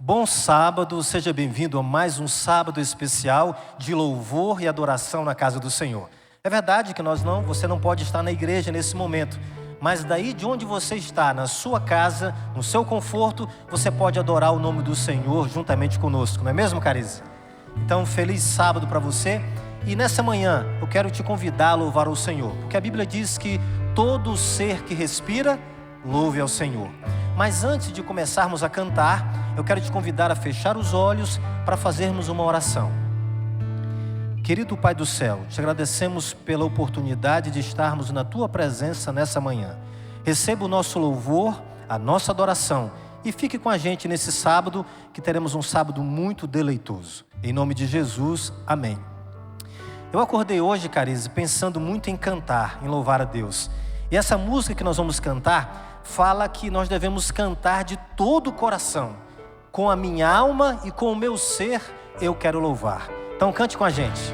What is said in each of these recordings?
Bom sábado, seja bem-vindo a mais um sábado especial de louvor e adoração na casa do Senhor. É verdade que você não pode estar na igreja nesse momento, mas daí de onde você está, na sua casa, no seu conforto, você pode adorar o nome do Senhor juntamente conosco, não é mesmo, Carize? Então, feliz sábado para você. E nessa manhã, eu quero te convidar a louvar o Senhor, porque a Bíblia diz que todo ser que respira, louve ao Senhor. Mas antes de começarmos a cantar, eu quero te convidar a fechar os olhos para fazermos uma oração. Querido Pai do céu, te agradecemos pela oportunidade de estarmos na Tua presença nessa manhã. Receba o nosso louvor, a nossa adoração e fique com a gente nesse sábado, que teremos um sábado muito deleitoso. Em nome de Jesus, amém. Eu acordei hoje, Carize, pensando muito em cantar, em louvar a Deus. E essa música que nós vamos cantar fala que nós devemos cantar de todo o coração. Com a minha alma e com o meu ser, eu quero louvar. Então cante com a gente.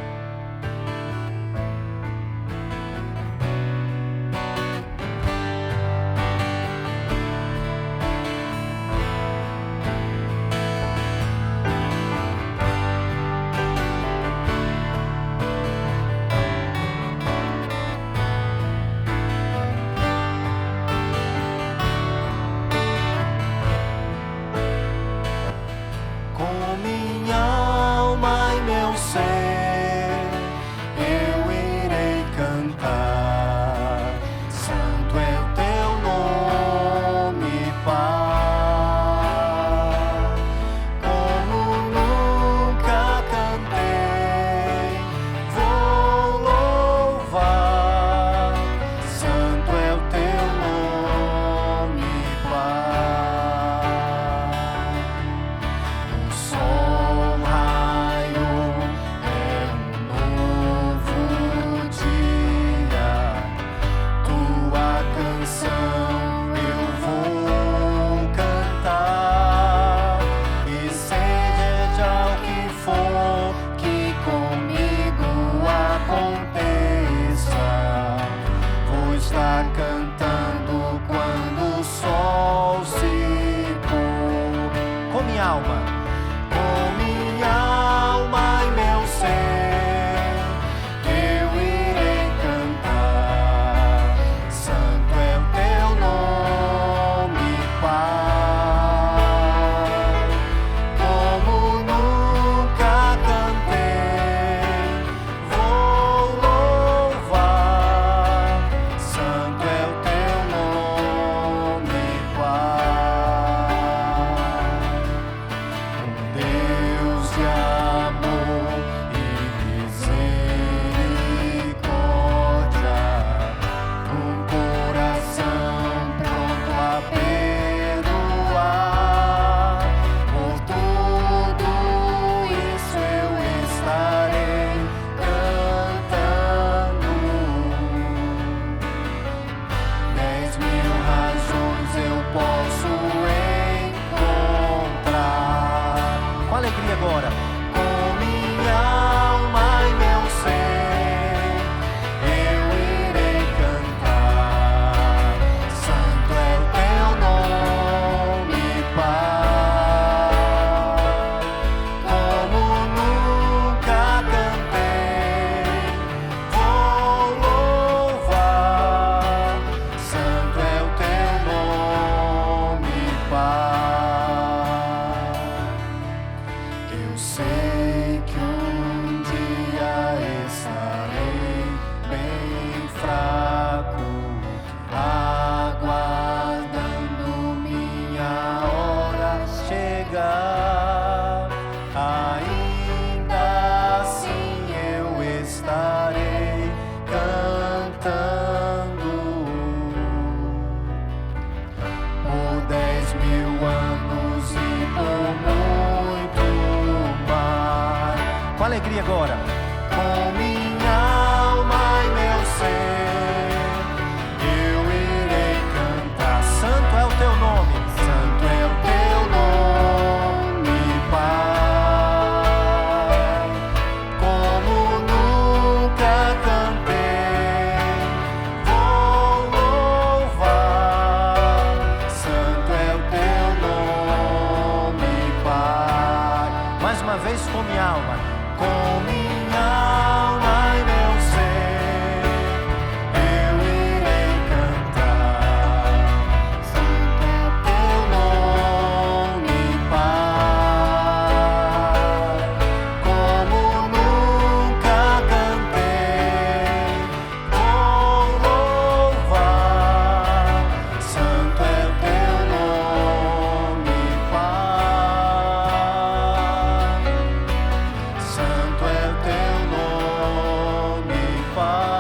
Santo é o teu nome, Pai. com minha alma, com minha alma e meu ser, eu irei cantar. Santo é teu nome, Pai, como nunca cantei, vou louvar. Santo é teu nome, Pai. Santo é teu nome, Pai.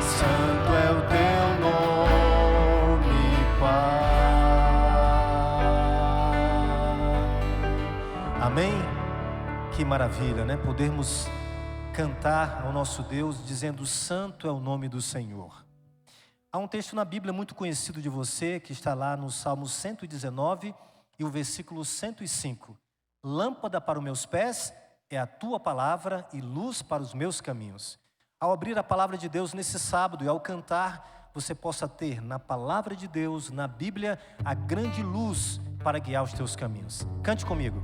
Santo é o teu nome, Pai. Amém? Que maravilha, né? Podermos cantar ao nosso Deus dizendo: Santo é o nome do Senhor. Há um texto na Bíblia muito conhecido de você, que está lá no Salmo 119 e o versículo 105. Lâmpada para os meus pés é a tua palavra e luz para os meus caminhos. Ao abrir a palavra de Deus nesse sábado e ao cantar, você possa ter na palavra de Deus, na Bíblia, a grande luz para guiar os teus caminhos. Cante comigo.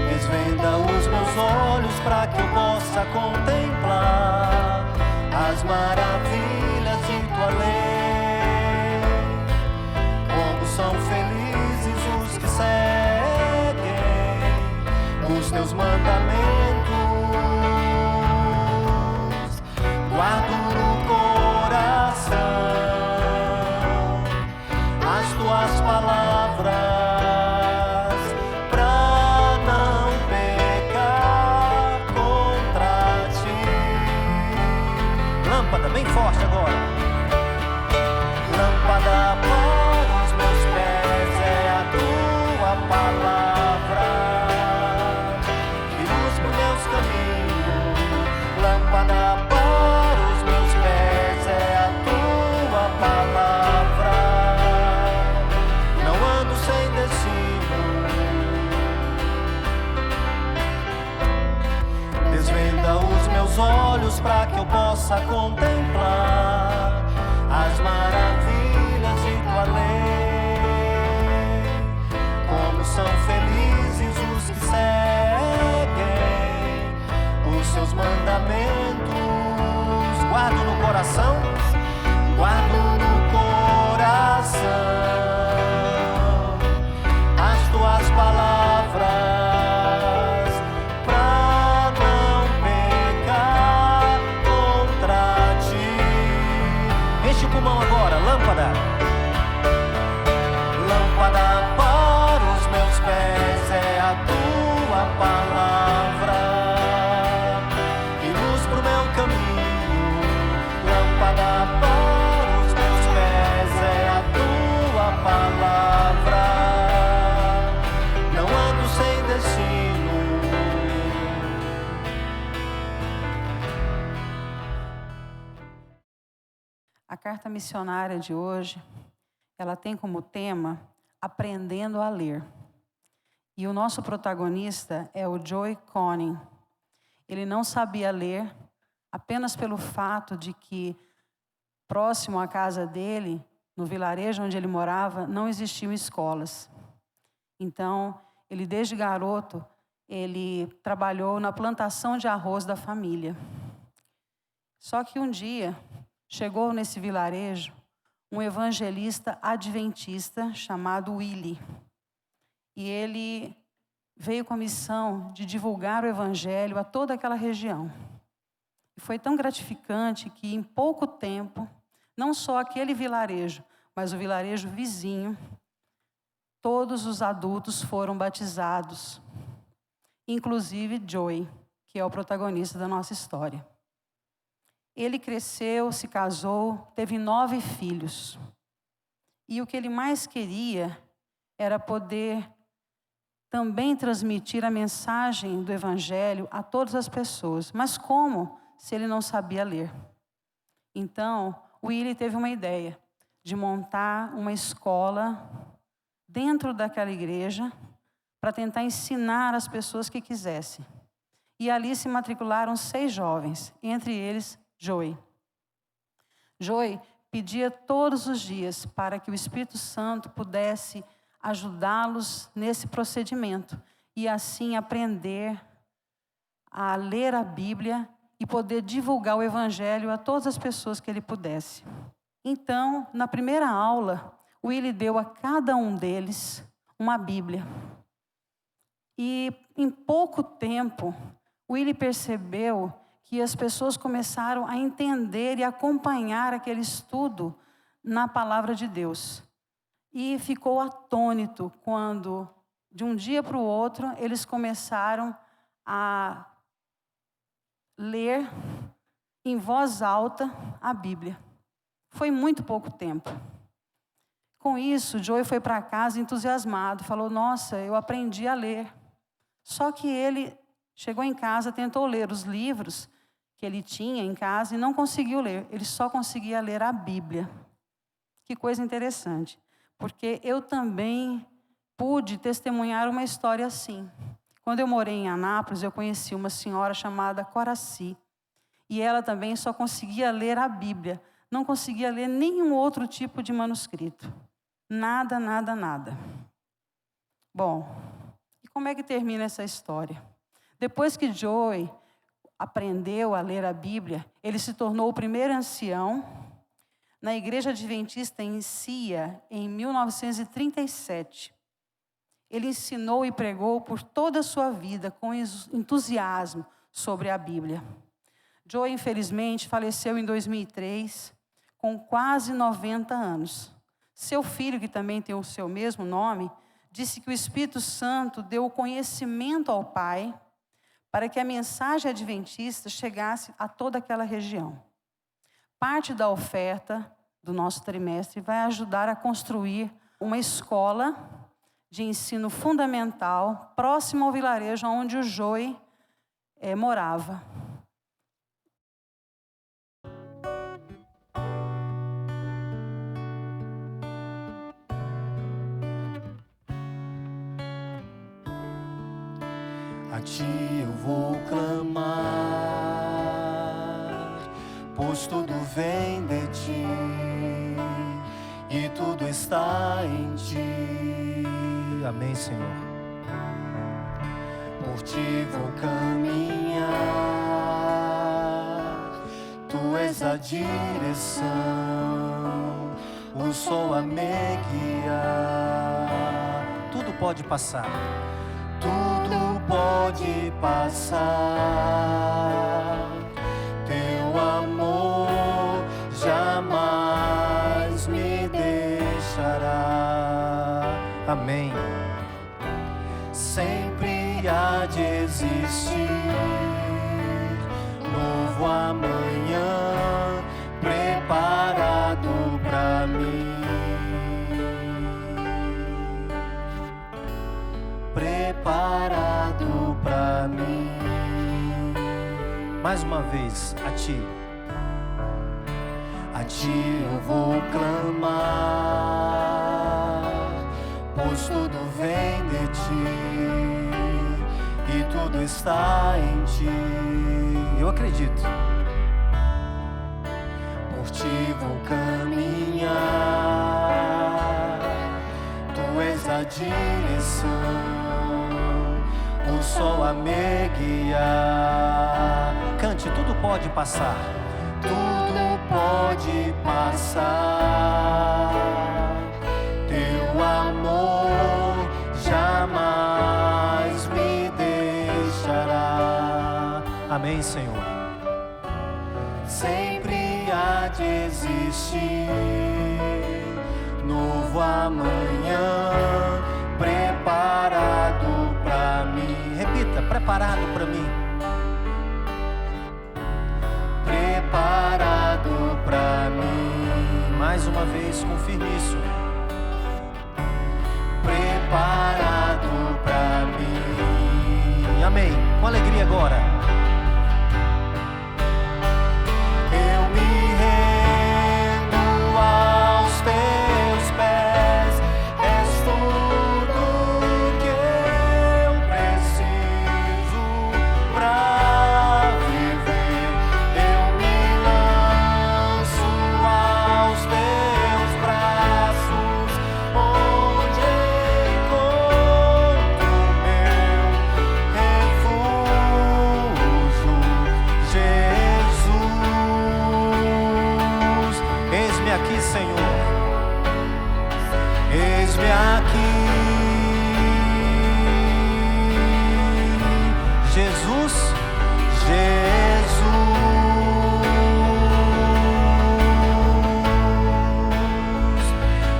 Desvenda os meus olhos para que eu possa contemplar as maravilhas de tua lei. Como são felizes os que seguem os teus mandamentos. Guardo no coração as tuas palavras, bem forte agora. Lâmpada para os meus pés é a tua palavra e luz para os meus caminhos. Lâmpada para os meus pés é a tua palavra. Não ando sem destino. Desvenda os meus olhos para que eu possa contemplar as maravilhas de tua lei. Como são felizes os que seguem os seus mandamentos. Guardo no coração, guardo no coração as tuas palavras. Pulmão agora, lâmpada. Lâmpada para os meus pés é a tua palavra e luz para o meu caminho. Lâmpada para os meus pés é a tua palavra. Não ando sem destino. A carta missionária de hoje, ela tem como tema Aprendendo a Ler. E o nosso protagonista é o Joy Conning. Ele não sabia ler apenas pelo fato de que próximo à casa dele, no vilarejo onde ele morava, não existiam escolas. Então, ele desde garoto, ele trabalhou na plantação de arroz da família. Só que um dia chegou nesse vilarejo um evangelista adventista chamado Willie. E ele veio com a missão de divulgar o evangelho a toda aquela região. E foi tão gratificante que em pouco tempo, não só aquele vilarejo, mas o vilarejo vizinho, todos os adultos foram batizados. Inclusive Joy, que é o protagonista da nossa história. Ele cresceu, se casou, teve 9 filhos. E o que ele mais queria era poder também transmitir a mensagem do Evangelho a todas as pessoas. Mas como, se ele não sabia ler? Então, Willie teve uma ideia de montar uma escola dentro daquela igreja para tentar ensinar as pessoas que quisessem. E ali se matricularam 6 jovens, entre eles Joey. Joey pedia todos os dias para que o Espírito Santo pudesse ajudá-los nesse procedimento e assim aprender a ler a Bíblia e poder divulgar o Evangelho a todas as pessoas que ele pudesse. Então, na primeira aula, Willie deu a cada um deles uma Bíblia. E em pouco tempo, Willie percebeu que as pessoas começaram a entender e acompanhar aquele estudo na palavra de Deus. E ficou atônito quando, de um dia para o outro, eles começaram a ler em voz alta a Bíblia. Foi muito pouco tempo. Com isso, Joey foi para casa entusiasmado, falou: nossa, eu aprendi a ler. Só que ele chegou em casa, tentou ler os livros que ele tinha em casa e não conseguiu ler. Ele só conseguia ler a Bíblia. Que coisa interessante, porque eu também pude testemunhar uma história assim. Quando eu morei em Anápolis, eu conheci uma senhora chamada Coraci. E ela também só conseguia ler a Bíblia. Não conseguia ler nenhum outro tipo de manuscrito. Nada, nada, nada. Bom, e como é que termina essa história? Depois que Joey aprendeu a ler a Bíblia, ele se tornou o primeiro ancião na Igreja Adventista em Cia, em 1937. Ele ensinou e pregou por toda a sua vida com entusiasmo sobre a Bíblia. Joey, infelizmente, faleceu em 2003, com quase 90 anos. Seu filho, que também tem o seu mesmo nome, disse que o Espírito Santo deu o conhecimento ao pai para que a mensagem adventista chegasse a toda aquela região. Parte da oferta do nosso trimestre vai ajudar a construir uma escola de ensino fundamental próximo ao vilarejo onde o Joey morava. A ti eu vou clamar, pois tudo vem de ti e tudo está em ti. Amém, Senhor. Por ti vou caminhar, tu és a direção, o sol a me guiar. Tudo pode passar. Tudo pode passar, teu amor jamais me deixará. Amém. Sempre há de existir novo amanhã preparado pra mim. Preparado pra mim. Mais uma vez, a ti eu vou clamar, pois tudo vem de ti e tudo está em ti. Eu acredito. Por ti vou caminhar, tu és a direção, o sol a me guiar. Cante, tudo pode passar. Tudo pode passar. Teu amor jamais me deixará. Amém, Senhor. Sempre há de existir novo amanhã preparado pra mim. Repita, preparado pra mim. Preparado pra mim. Mais uma vez, confirme isso. Preparado pra mim. Com alegria agora. Eu me rendo aos teus pés. És tudo que eu preciso pra viver. Eu me lanço aos teus braços, onde encontro meu refúgio, Jesus. Eis-me aqui, Senhor. Eis-me aqui, Jesus, Jesus.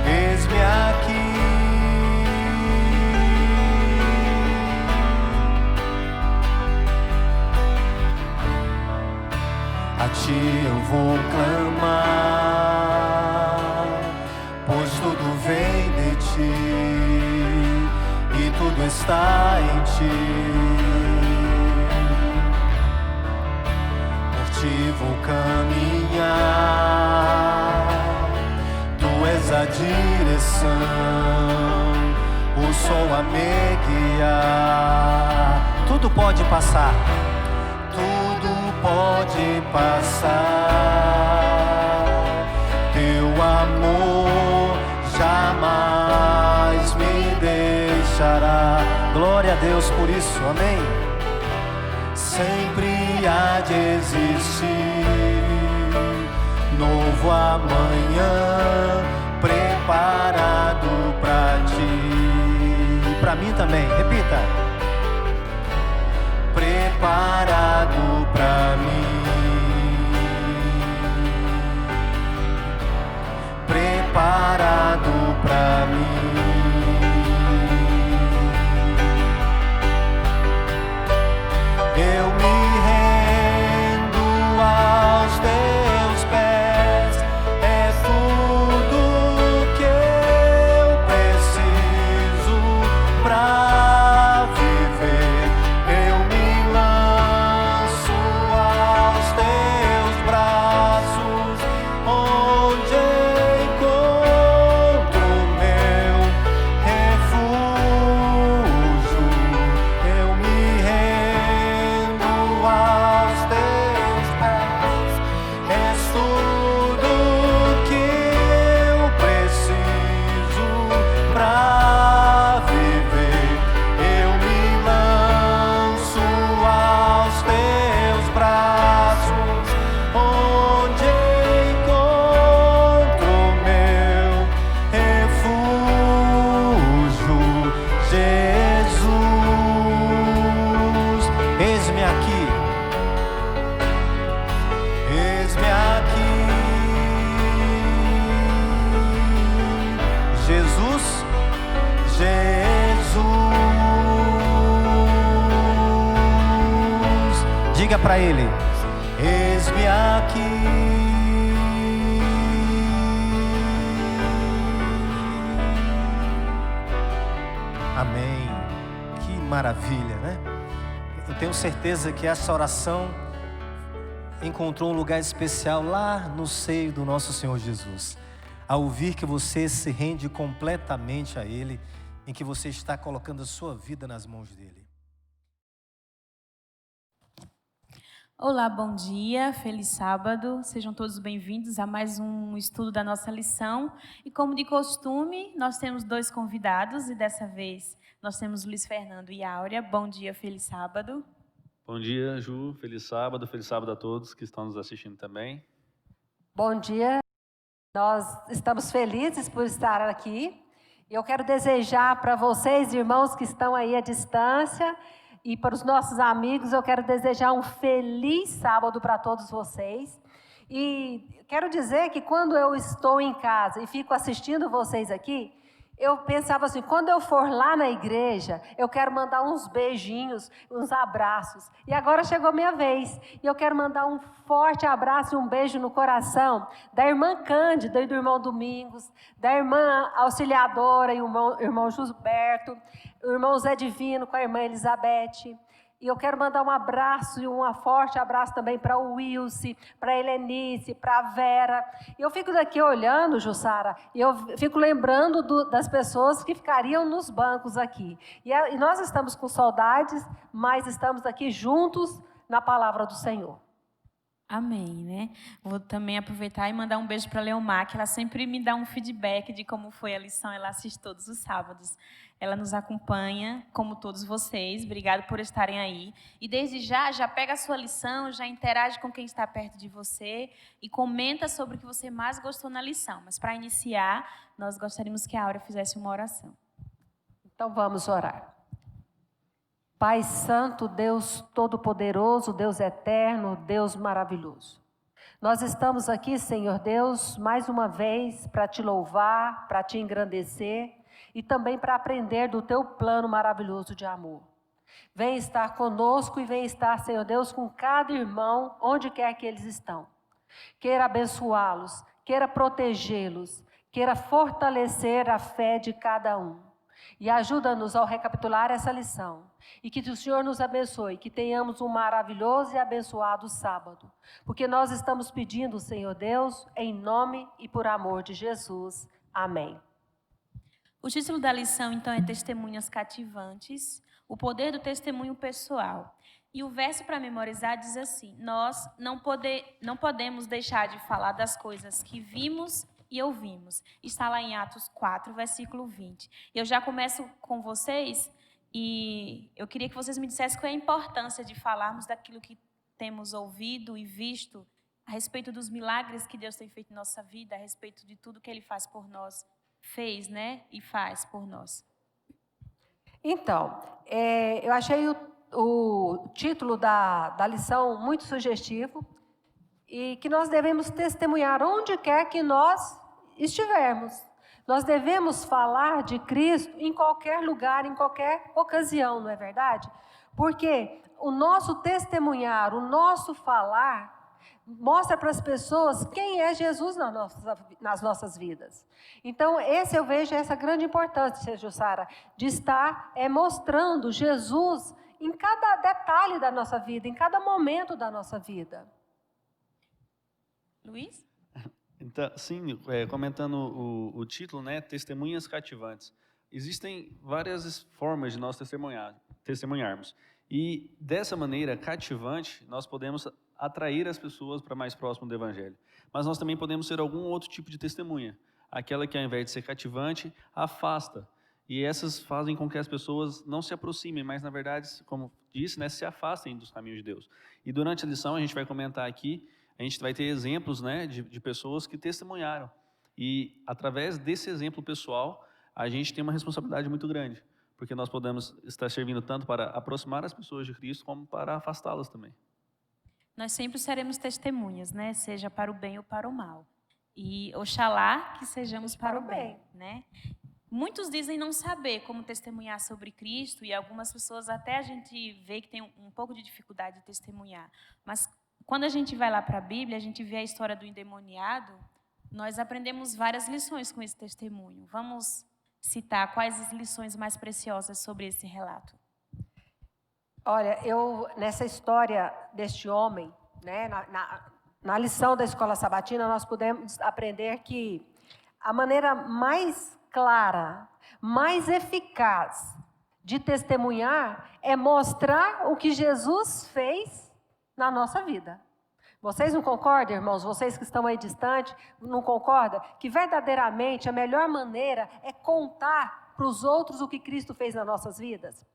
Eis-me aqui. A ti eu vou clamar, pois tudo vem de ti e tudo está em ti. Por ti vou caminhar, tu és a direção, o sol a me guiar. Tudo pode passar, tudo pode passar. Teu amor jamais me deixará. Glória a Deus por isso, amém. Sempre há de existir novo amanhã preparado pra ti e pra mim também. Repita. Preparado pra mim, preparado pra mim. Eu me rendo aos teus pés, é tudo que eu preciso pra viver. Eu me lanço aos teus braços, onde encontro meu refúgio. Eu me rendo aos teus pés, és tudo que eu preciso pra viver. Eu me lanço aos teus braços, onde encontro meu refúgio, Jesus. Eis-me aqui, eis-me aqui, Jesus, Jesus. Diga para ele: eis-me aqui. Amém. Que maravilha, né? Eu tenho certeza que essa oração encontrou um lugar especial lá no seio do nosso Senhor Jesus. Ao ouvir que você se rende completamente a Ele, em que você está colocando a sua vida nas mãos dEle. Olá, bom dia, feliz sábado. Sejam todos bem-vindos a mais um estudo da nossa lição. E como de costume, nós temos 2 convidados e dessa vez nós temos Luiz Fernando e Áurea. Bom dia, feliz sábado. Bom dia, Ju. Feliz sábado a todos que estão nos assistindo também. Bom dia, nós estamos felizes por estar aqui. Eu quero desejar para vocês, irmãos que estão aí à distância, e para os nossos amigos, eu quero desejar um feliz sábado para todos vocês. E quero dizer que quando eu estou em casa e fico assistindo vocês aqui, eu pensava assim, quando eu for lá na igreja, eu quero mandar uns beijinhos, uns abraços. E agora chegou a minha vez. E eu quero mandar um forte abraço e um beijo no coração da irmã Cândida e do irmão Domingos, da irmã Auxiliadora e o irmão Gilberto, o irmão Zé Divino com a irmã Elizabeth. E eu quero mandar um abraço e um forte abraço também para o Wilson, para a Helenice, para a Vera. E eu fico daqui olhando, Jussara, e eu fico lembrando das pessoas que ficariam nos bancos aqui. E nós estamos com saudades, mas estamos aqui juntos na palavra do Senhor. Amém, né? Vou também aproveitar e mandar um beijo para a Leomar, que ela sempre me dá um feedback de como foi a lição. Ela assiste todos os sábados. Ela nos acompanha, como todos vocês. Obrigado por estarem aí. E desde já pega a sua lição, já interage com quem está perto de você e comenta sobre o que você mais gostou na lição. Mas para iniciar, nós gostaríamos que a Áurea fizesse uma oração. Então vamos orar. Pai Santo, Deus Todo-Poderoso, Deus Eterno, Deus Maravilhoso. Nós estamos aqui, Senhor Deus, mais uma vez para te louvar, para te engrandecer e também para aprender do teu plano maravilhoso de amor. Vem estar conosco e vem estar, Senhor Deus, com cada irmão, onde quer que eles estão. Queira abençoá-los, queira protegê-los, queira fortalecer a fé de cada um. E ajuda-nos ao recapitular essa lição. E que o Senhor nos abençoe, que tenhamos um maravilhoso e abençoado sábado. Porque nós estamos pedindo, Senhor Deus, em nome e por amor de Jesus. Amém. O título da lição, então, é Testemunhas Cativantes, o poder do testemunho pessoal. E o verso para memorizar diz assim: nós não podemos deixar de falar das coisas que vimos e ouvimos. Está lá em Atos 4, versículo 20. Eu já começo com vocês e eu queria que vocês me dissessem qual é a importância de falarmos daquilo que temos ouvido e visto a respeito dos milagres que Deus tem feito em nossa vida, a respeito de tudo que Ele faz por nós, fez, né, e faz por nós. Então, eu achei o título da lição muito sugestivo e que nós devemos testemunhar onde quer que nós estivermos. Nós devemos falar de Cristo em qualquer lugar, em qualquer ocasião, não é verdade? Porque o nosso testemunhar, o nosso falar, mostra para as pessoas quem é Jesus nas nossas vidas. Então, eu vejo essa grande importância, Jussara, de estar mostrando Jesus em cada detalhe da nossa vida, em cada momento da nossa vida. Luiz? Então, sim, comentando o título, né, Testemunhas Cativantes. Existem várias formas de nós testemunharmos. E dessa maneira cativante, nós podemos atrair as pessoas para mais próximo do Evangelho. Mas nós também podemos ser algum outro tipo de testemunha. Aquela que, ao invés de ser cativante, afasta. E essas fazem com que as pessoas não se aproximem, mas, na verdade, como disse, né, se afastem dos caminhos de Deus. E durante a lição, a gente vai comentar aqui, a gente vai ter exemplos, né, de pessoas que testemunharam. E, através desse exemplo pessoal, a gente tem uma responsabilidade muito grande, porque nós podemos estar servindo tanto para aproximar as pessoas de Cristo, como para afastá-las também. Nós sempre seremos testemunhas, né, seja para o bem ou para o mal. E oxalá que sejamos para o bem, né? Muitos dizem não saber como testemunhar sobre Cristo, e algumas pessoas até a gente vê que tem um pouco de dificuldade de testemunhar. Mas quando a gente vai lá para a Bíblia, a gente vê a história do endemoniado, nós aprendemos várias lições com esse testemunho. Vamos citar quais as lições mais preciosas sobre esse relato. Olha, nessa história deste homem, né, na lição da escola sabatina, nós pudemos aprender que a maneira mais clara, mais eficaz de testemunhar é mostrar o que Jesus fez na nossa vida. Vocês não concordam, irmãos? Vocês que estão aí distantes, não concordam? Que verdadeiramente a melhor maneira é contar para os outros o que Cristo fez nas nossas vidas?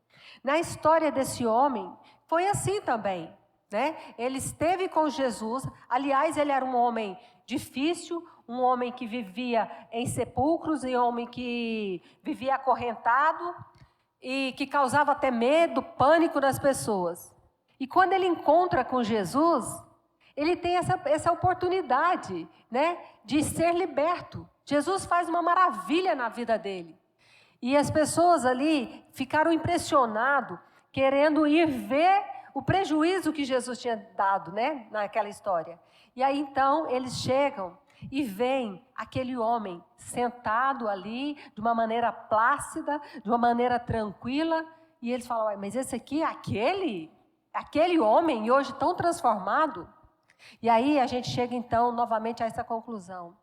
Na história desse homem, foi assim também, né? Ele esteve com Jesus, aliás, ele era um homem difícil, um homem que vivia em sepulcros, um homem que vivia acorrentado e que causava até medo, pânico nas pessoas. E quando ele encontra com Jesus, ele tem essa oportunidade, né, de ser liberto. Jesus faz uma maravilha na vida dele. E as pessoas ali ficaram impressionadas, querendo ir ver o prejuízo que Jesus tinha dado, né, naquela história. E aí então eles chegam e veem aquele homem sentado ali, de uma maneira plácida, de uma maneira tranquila, e eles falam: mas esse aqui é aquele? aquele homem hoje tão transformado. E aí a gente chega então novamente a essa conclusão.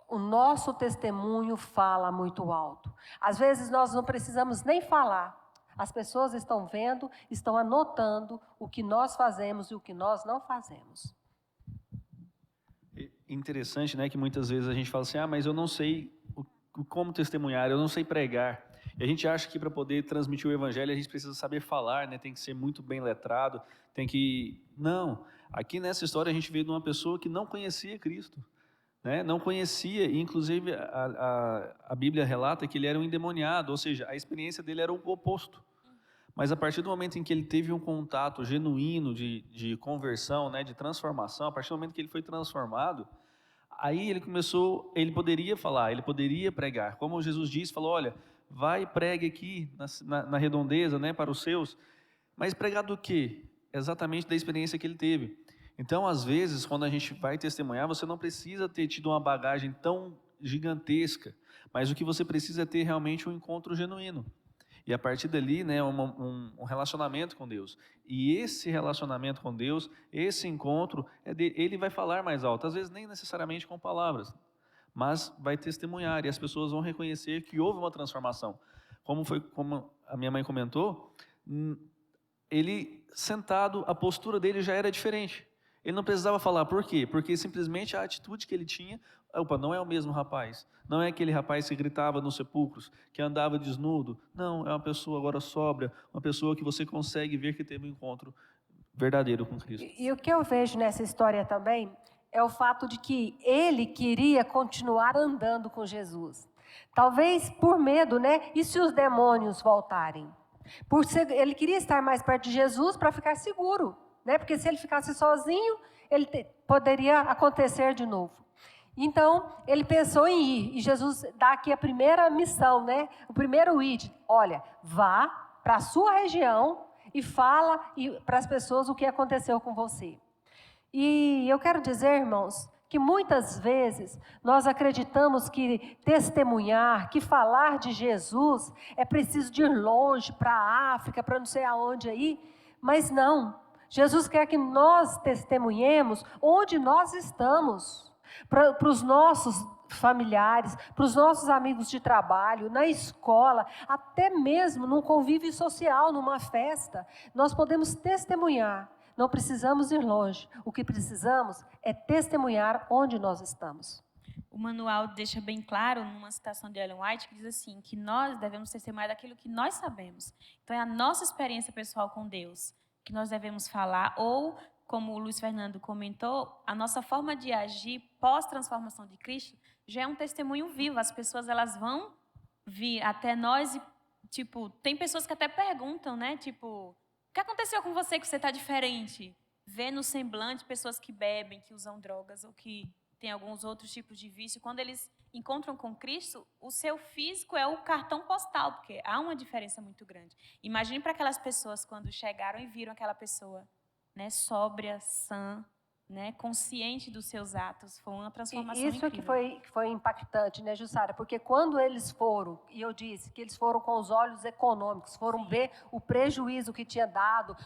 O nosso testemunho fala muito alto. Às vezes nós não precisamos nem falar. As pessoas estão vendo, estão anotando o que nós fazemos e o que nós não fazemos. Interessante, né, que muitas vezes a gente fala assim, mas eu não sei como testemunhar, eu não sei pregar. E a gente acha que para poder transmitir o evangelho a gente precisa saber falar, né, tem que ser muito bem letrado, tem que... Não, aqui nessa história a gente vê de uma pessoa que não conhecia Cristo, né, não conhecia, e inclusive a Bíblia relata que ele era um endemoniado, ou seja, a experiência dele era o oposto. Mas a partir do momento em que ele teve um contato genuíno de conversão, né, de transformação, a partir do momento que ele foi transformado, aí ele poderia falar, ele poderia pregar. Como Jesus disse, falou, olha, vai e pregue aqui na redondeza, né, para os seus. Mas pregar do quê? Exatamente da experiência que ele teve. Então, às vezes, quando a gente vai testemunhar, você não precisa ter tido uma bagagem tão gigantesca, mas o que você precisa é ter realmente um encontro genuíno. E a partir dali, né, um relacionamento com Deus. E esse relacionamento com Deus, esse encontro, ele vai falar mais alto. Às vezes nem necessariamente com palavras, mas vai testemunhar. E as pessoas vão reconhecer que houve uma transformação. Como a minha mãe comentou, ele sentado, a postura dele já era diferente. Ele não precisava falar. Por quê? Porque simplesmente a atitude que ele tinha, não é o mesmo rapaz. Não é aquele rapaz que gritava nos sepulcros, que andava desnudo. Não, é uma pessoa agora sóbria, uma pessoa que você consegue ver que teve um encontro verdadeiro com Cristo. E o que eu vejo nessa história também é o fato de que ele queria continuar andando com Jesus. Talvez por medo, né? E se os demônios voltarem? Ele queria estar mais perto de Jesus para ficar seguro, né? Porque se ele ficasse sozinho, poderia acontecer de novo. Então, ele pensou em ir, e Jesus dá aqui a primeira missão, né? O primeiro id, olha, vá para a sua região e fala para as pessoas o que aconteceu com você. E eu quero dizer, irmãos, que muitas vezes nós acreditamos que testemunhar, que falar de Jesus é preciso de ir longe, para a África, para não sei aonde aí, mas não. Jesus quer que nós testemunhemos onde nós estamos, para os nossos familiares, para os nossos amigos de trabalho, na escola, até mesmo num convívio social, numa festa. Nós podemos testemunhar, não precisamos ir longe. O que precisamos é testemunhar onde nós estamos. O manual deixa bem claro, numa citação de Ellen White, que diz assim, que nós devemos testemunhar daquilo que nós sabemos. Então, é a nossa experiência pessoal com Deus que nós devemos falar, ou, como o Luiz Fernando comentou, a nossa forma de agir pós-transformação de Cristo já é um testemunho vivo. As pessoas, elas vão vir até nós e, tem pessoas que até perguntam, né, o que aconteceu com você que você está diferente? Vê no semblante pessoas que bebem, que usam drogas ou que têm alguns outros tipos de vício. Quando eles encontram com Cristo, o seu físico é o cartão postal, porque há uma diferença muito grande. Imagine para aquelas pessoas quando chegaram e viram aquela pessoa, né, sóbria, sã, né, consciente dos seus atos. Foi uma transformação incrível. Isso que foi impactante, né, Jussara? Porque quando eles foram, e eu disse que eles foram com os olhos econômicos, foram ver o prejuízo que tinha dado,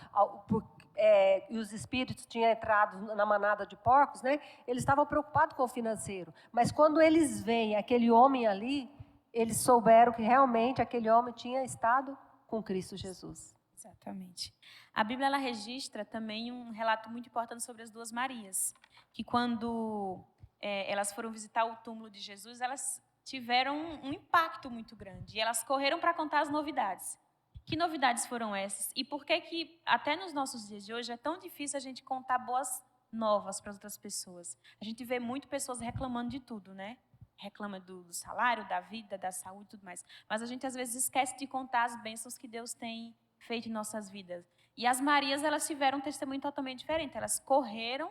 e os espíritos tinham entrado na manada de porcos, né? Eles estavam preocupados com o financeiro. Mas quando eles veem aquele homem ali, eles souberam que realmente aquele homem tinha estado com Cristo Jesus. Exatamente. A Bíblia, ela registra também um relato muito importante sobre as duas Marias, que quando elas foram visitar o túmulo de Jesus, elas tiveram um impacto muito grande, e elas correram para contar as novidades. Que novidades foram essas? E por que até nos nossos dias de hoje, é tão difícil a gente contar boas novas para outras pessoas? A gente vê muito pessoas reclamando de tudo, né? Reclama do salário, da vida, da saúde e tudo mais. Mas a gente, às vezes, esquece de contar as bênçãos que Deus tem feito em nossas vidas. E as Marias, elas tiveram um testemunho totalmente diferente. Elas correram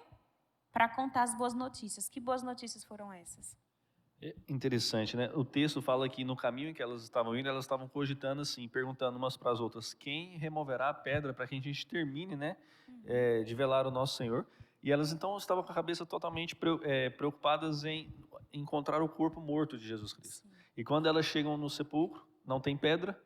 para contar as boas notícias. Que boas notícias foram essas? É interessante, né? O texto fala que no caminho em que elas estavam indo, elas estavam cogitando assim, perguntando umas para as outras, quem removerá a pedra para que a gente termine, né, de velar o nosso Senhor? E elas então estavam com a cabeça totalmente preocupadas em encontrar o corpo morto de Jesus Cristo. Sim. E quando elas chegam no sepulcro, não tem pedra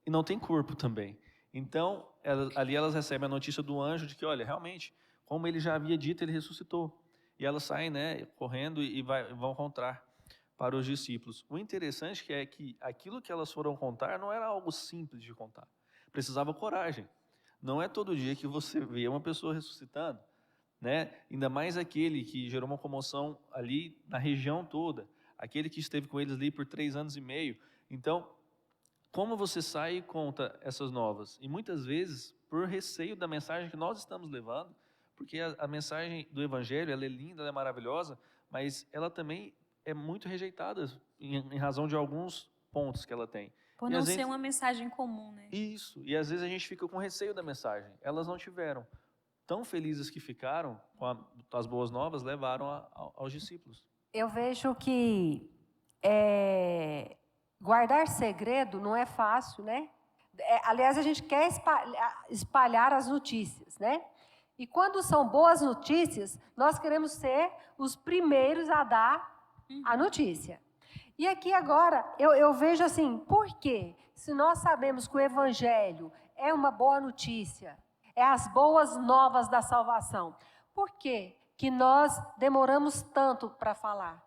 e não tem corpo também. Então, ali elas recebem a notícia do anjo de que, olha, realmente, como ele já havia dito, ele ressuscitou. E elas saem, né, correndo e vão contar para os discípulos. O interessante é que aquilo que elas foram contar não era algo simples de contar. Precisava coragem. Não é todo dia que você vê uma pessoa ressuscitando, né? Ainda mais aquele que gerou uma comoção ali na região toda, aquele que esteve com eles ali por 3 anos e meio. Então, como você sai e conta essas novas? E muitas vezes, por receio da mensagem que nós estamos levando, porque a mensagem do Evangelho, ela é linda, ela é maravilhosa, mas ela também é muito rejeitada em razão de alguns pontos que ela tem. Por E não às ser vezes, uma mensagem comum, né? isso, e às vezes a gente fica com receio da mensagem. Elas não tiveram. Tão felizes que ficaram com as boas novas, levaram aos discípulos. Eu vejo que guardar segredo não é fácil, né? Aliás, a gente quer espalhar as notícias, né? E quando são boas notícias, nós queremos ser os primeiros a dar a notícia. E aqui agora, eu vejo assim, por quê? Se nós sabemos que o Evangelho é uma boa notícia, é as boas novas da salvação, por quê que nós demoramos tanto para falar?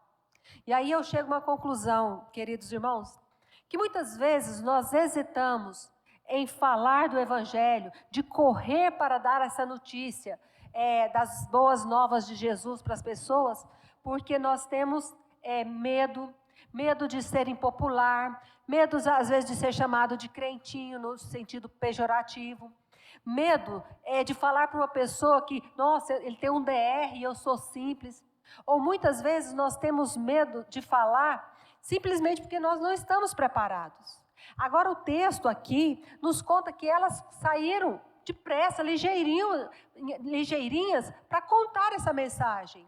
E aí eu chego a uma conclusão, queridos irmãos, que muitas vezes nós hesitamos em falar do Evangelho, de correr para dar essa notícia das boas novas de Jesus para as pessoas, porque nós temos medo de ser impopular, medo às vezes de ser chamado de crentinho no sentido pejorativo, medo de falar para uma pessoa que, nossa, ele tem um DR e eu sou simples. Ou muitas vezes nós temos medo de falar simplesmente porque nós não estamos preparados. Agora o texto aqui nos conta que elas saíram depressa, ligeirinhas, para contar essa mensagem.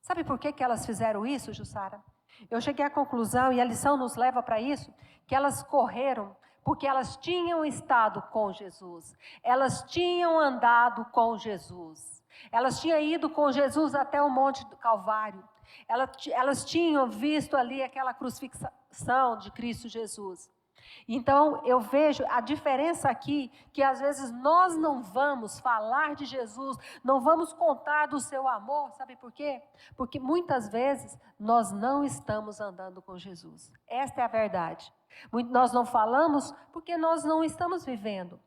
Sabe por que elas fizeram isso, Jussara? Eu cheguei à conclusão, e a lição nos leva para isso, que elas correram porque elas tinham estado com Jesus. Elas tinham andado com Jesus. Elas tinham ido com Jesus até o Monte do Calvário. Elas tinham visto ali aquela crucifixação de Cristo Jesus. Então, eu vejo a diferença aqui, que às vezes nós não vamos falar de Jesus, não vamos contar do seu amor, sabe por quê? Porque muitas vezes nós não estamos andando com Jesus. Esta é a verdade. Nós não falamos porque nós não estamos vivendo.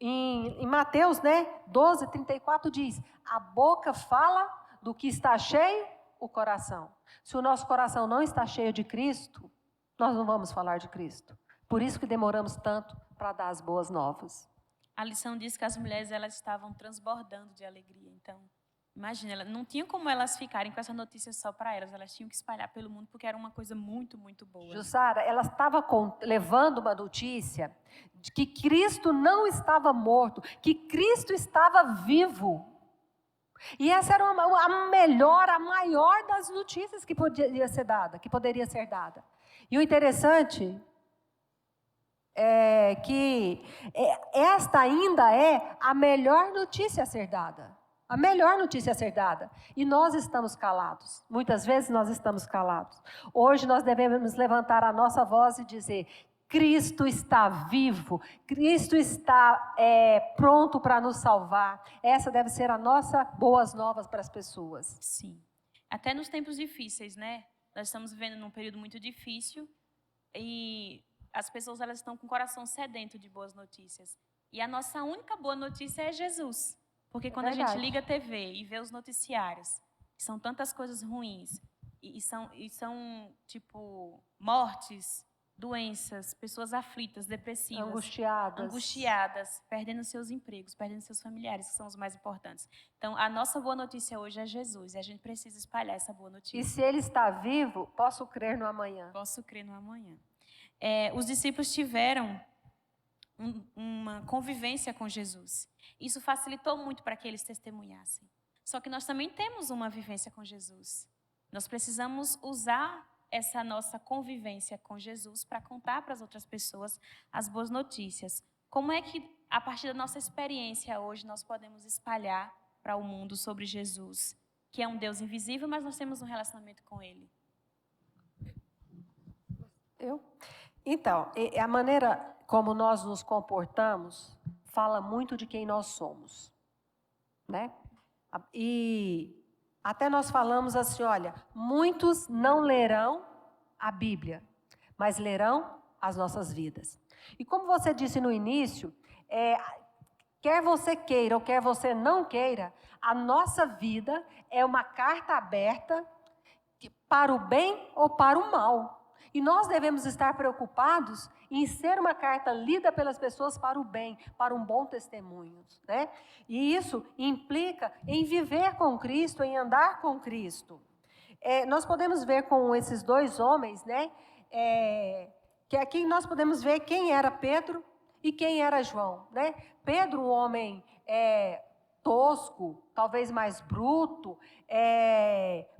Em Mateus 12:34 diz, a boca fala do que está cheio o coração. Se o nosso coração não está cheio de Cristo, nós não vamos falar de Cristo. Por isso que demoramos tanto para dar as boas novas. A lição diz que as mulheres elas estavam transbordando de alegria. Então, imagina, não tinha como elas ficarem com essa notícia só para elas tinham que espalhar pelo mundo porque era uma coisa muito, muito boa. Jussara, ela estava levando uma notícia de que Cristo não estava morto, que Cristo estava vivo. E essa era a maior das notícias que poderia ser dada. E o interessante é que esta ainda é a melhor notícia a ser dada. A melhor notícia a ser dada. E nós estamos calados. Muitas vezes nós estamos calados. Hoje nós devemos levantar a nossa voz e dizer, Cristo está vivo. Cristo está pronto para nos salvar. Essa deve ser a nossa boas novas para as pessoas. Sim. Até nos tempos difíceis, né? Nós estamos vivendo num período muito difícil e as pessoas elas estão com o coração sedento de boas notícias. E a nossa única boa notícia é Jesus. Porque quando a gente liga a TV e vê os noticiários, são tantas coisas ruins, e são tipo, mortes, doenças, pessoas aflitas, depressivas, angustiadas, perdendo seus empregos, perdendo seus familiares, que são os mais importantes. Então, a nossa boa notícia hoje é Jesus, e a gente precisa espalhar essa boa notícia. E se Ele está vivo, posso crer no amanhã. Posso crer no amanhã. Os discípulos tiveram uma convivência com Jesus. Isso facilitou muito para que eles testemunhassem. Só que nós também temos uma vivência com Jesus. Nós precisamos usar essa nossa convivência com Jesus para contar para as outras pessoas as boas notícias. Como é que, a partir da nossa experiência hoje, nós podemos espalhar para o mundo sobre Jesus, que é um Deus invisível, mas nós temos um relacionamento com Ele? Então, a maneira como nós nos comportamos fala muito de quem nós somos, né? E até nós falamos assim, olha, muitos não lerão a Bíblia, mas lerão as nossas vidas. E como você disse no início, quer você queira ou quer você não queira, a nossa vida é uma carta aberta para o bem ou para o mal. E nós devemos estar preocupados em ser uma carta lida pelas pessoas para o bem, para um bom testemunho, né? E isso implica em viver com Cristo, em andar com Cristo. Nós podemos ver com esses dois homens, né? Que aqui nós podemos ver quem era Pedro e quem era João, né? Pedro, um homem tosco, talvez mais bruto,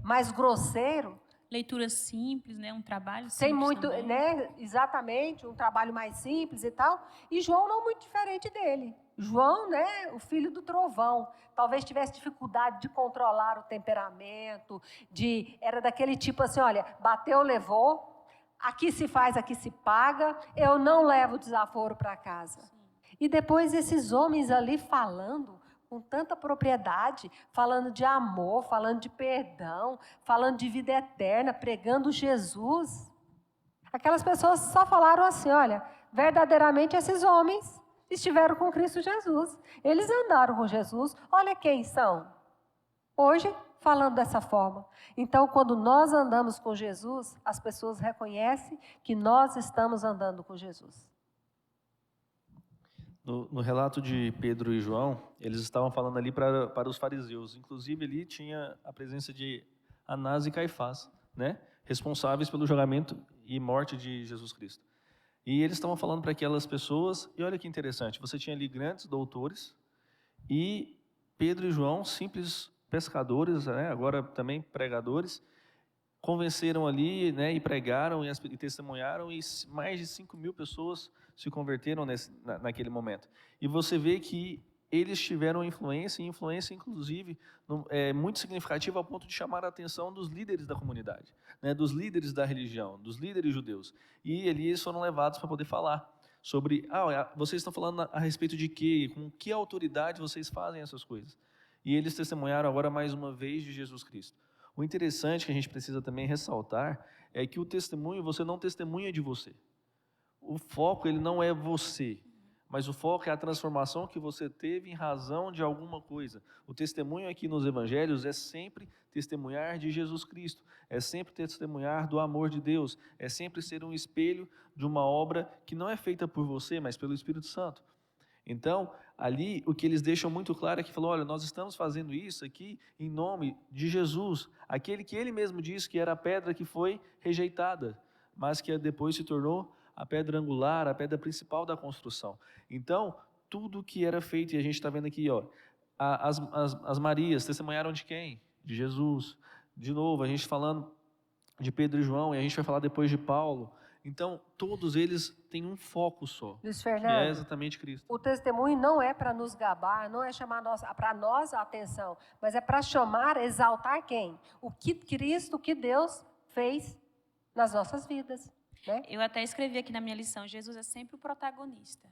mais grosseiro. Leitura simples, né? Um trabalho simples. Sem muito, também. né? Exatamente, um trabalho mais simples e tal. E João não muito diferente dele. João, né? O filho do trovão. Talvez tivesse dificuldade de controlar o temperamento, era daquele tipo assim, olha, bateu, levou, aqui se faz, aqui se paga, eu não levo desaforo para casa. Sim. E depois esses homens ali falando com tanta propriedade, falando de amor, falando de perdão, falando de vida eterna, pregando Jesus. Aquelas pessoas só falaram assim, olha, verdadeiramente esses homens estiveram com Cristo Jesus. Eles andaram com Jesus, olha quem são. Hoje, falando dessa forma. Então, quando nós andamos com Jesus, as pessoas reconhecem que nós estamos andando com Jesus. No relato de Pedro e João, eles estavam falando ali para os fariseus. Inclusive, ali tinha a presença de Anás e Caifás, né? Responsáveis pelo julgamento e morte de Jesus Cristo. E eles estavam falando para aquelas pessoas, e olha que interessante, você tinha ali grandes doutores, e Pedro e João, simples pescadores, né? Agora também pregadores, convenceram ali, né, e pregaram e testemunharam, e mais de 5.000 pessoas se converteram naquele momento. E você vê que eles tiveram influência inclusive, muito significativa ao ponto de chamar a atenção dos líderes da comunidade, né, dos líderes da religião, dos líderes judeus. E eles foram levados para poder falar sobre, vocês estão falando a respeito de quê? Com que autoridade vocês fazem essas coisas? E eles testemunharam agora mais uma vez de Jesus Cristo. O interessante que a gente precisa também ressaltar é que o testemunho, você não testemunha de você. O foco, ele não é você, mas o foco é a transformação que você teve em razão de alguma coisa. O testemunho aqui nos evangelhos é sempre testemunhar de Jesus Cristo, é sempre testemunhar do amor de Deus, é sempre ser um espelho de uma obra que não é feita por você, mas pelo Espírito Santo. Então, ali, o que eles deixam muito claro é que falou, olha, nós estamos fazendo isso aqui em nome de Jesus, aquele que ele mesmo disse que era a pedra que foi rejeitada, mas que depois se tornou a pedra angular, a pedra principal da construção. Então, tudo que era feito, e a gente está vendo aqui, ó, as Marias testemunharam de quem? De Jesus. De novo, a gente falando de Pedro e João, e a gente vai falar depois de Paulo. Então, todos eles têm um foco só, Luiz que Fernando, é exatamente Cristo. o testemunho não é para nos gabar, não é chamar para nós a atenção, mas é para chamar, exaltar quem? O que Cristo, o que Deus fez nas nossas vidas. Né? Eu até escrevi aqui na minha lição, Jesus é sempre o protagonista.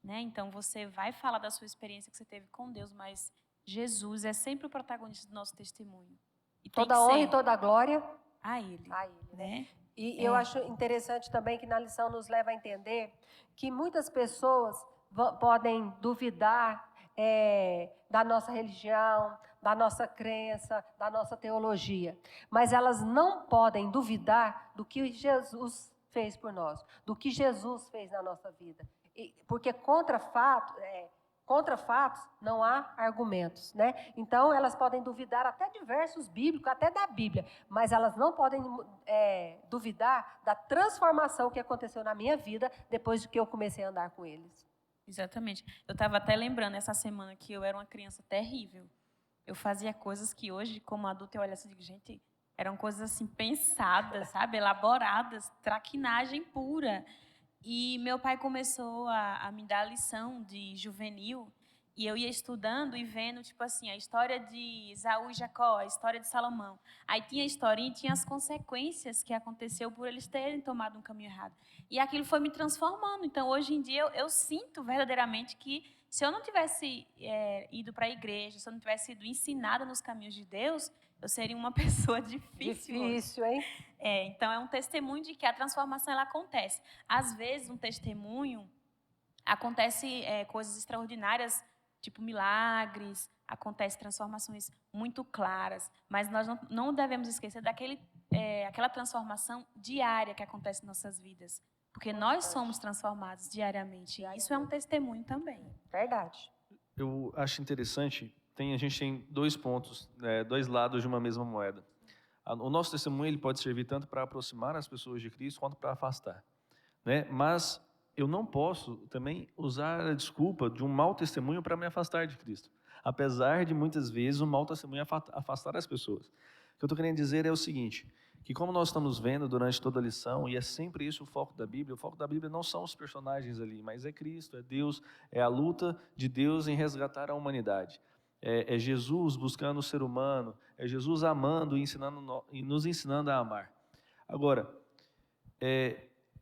Né? Então, você vai falar da sua experiência que você teve com Deus, mas Jesus é sempre o protagonista do nosso testemunho. E toda honra e toda glória a Ele. A Ele, né? E eu acho interessante também que na lição nos leva a entender que muitas pessoas podem duvidar da nossa religião, da nossa crença, da nossa teologia, mas elas não podem duvidar do que Jesus fez por nós, do que Jesus fez na nossa vida. Porque contra fatos não há argumentos, né? Então elas podem duvidar até de versos bíblicos, até da Bíblia, mas elas não podem duvidar da transformação que aconteceu na minha vida depois de que eu comecei a andar com eles. Exatamente. Eu estava até lembrando essa semana que eu era uma criança terrível. Eu fazia coisas que hoje, como adulta, eu olho assim e digo, gente, eram coisas assim pensadas, sabe? Elaboradas, traquinagem pura. E meu pai começou a me dar lição de juvenil, e eu ia estudando e vendo, tipo assim, a história de Esaú e Jacó, a história de Salomão. Aí tinha a historinha e tinha as consequências que aconteceu por eles terem tomado um caminho errado. E aquilo foi me transformando. Então, hoje em dia, eu sinto verdadeiramente que Se eu não tivesse ido para a igreja, se eu não tivesse sido ensinada nos caminhos de Deus, eu seria uma pessoa difícil. Difícil, hein? Então, é um testemunho de que a transformação ela acontece. Às vezes, um testemunho acontece coisas extraordinárias, tipo milagres, acontece transformações muito claras, mas nós não devemos esquecer aquela transformação diária que acontece em nossas vidas, porque nós somos transformados diariamente. Isso é um testemunho também. Verdade. Eu acho interessante, a gente tem 2 pontos, 2 lados de uma mesma moeda. O nosso testemunho ele pode servir tanto para aproximar as pessoas de Cristo quanto para afastar, né? Mas eu não posso também usar a desculpa de um mau testemunho para me afastar de Cristo, apesar de muitas vezes o mau testemunho afastar as pessoas. O que eu estou querendo dizer é o seguinte, que como nós estamos vendo durante toda a lição, e é sempre isso o foco da Bíblia não são os personagens ali, mas é Cristo, é Deus, é a luta de Deus em resgatar a humanidade. É Jesus buscando o ser humano, é Jesus amando e nos ensinando a amar. Agora,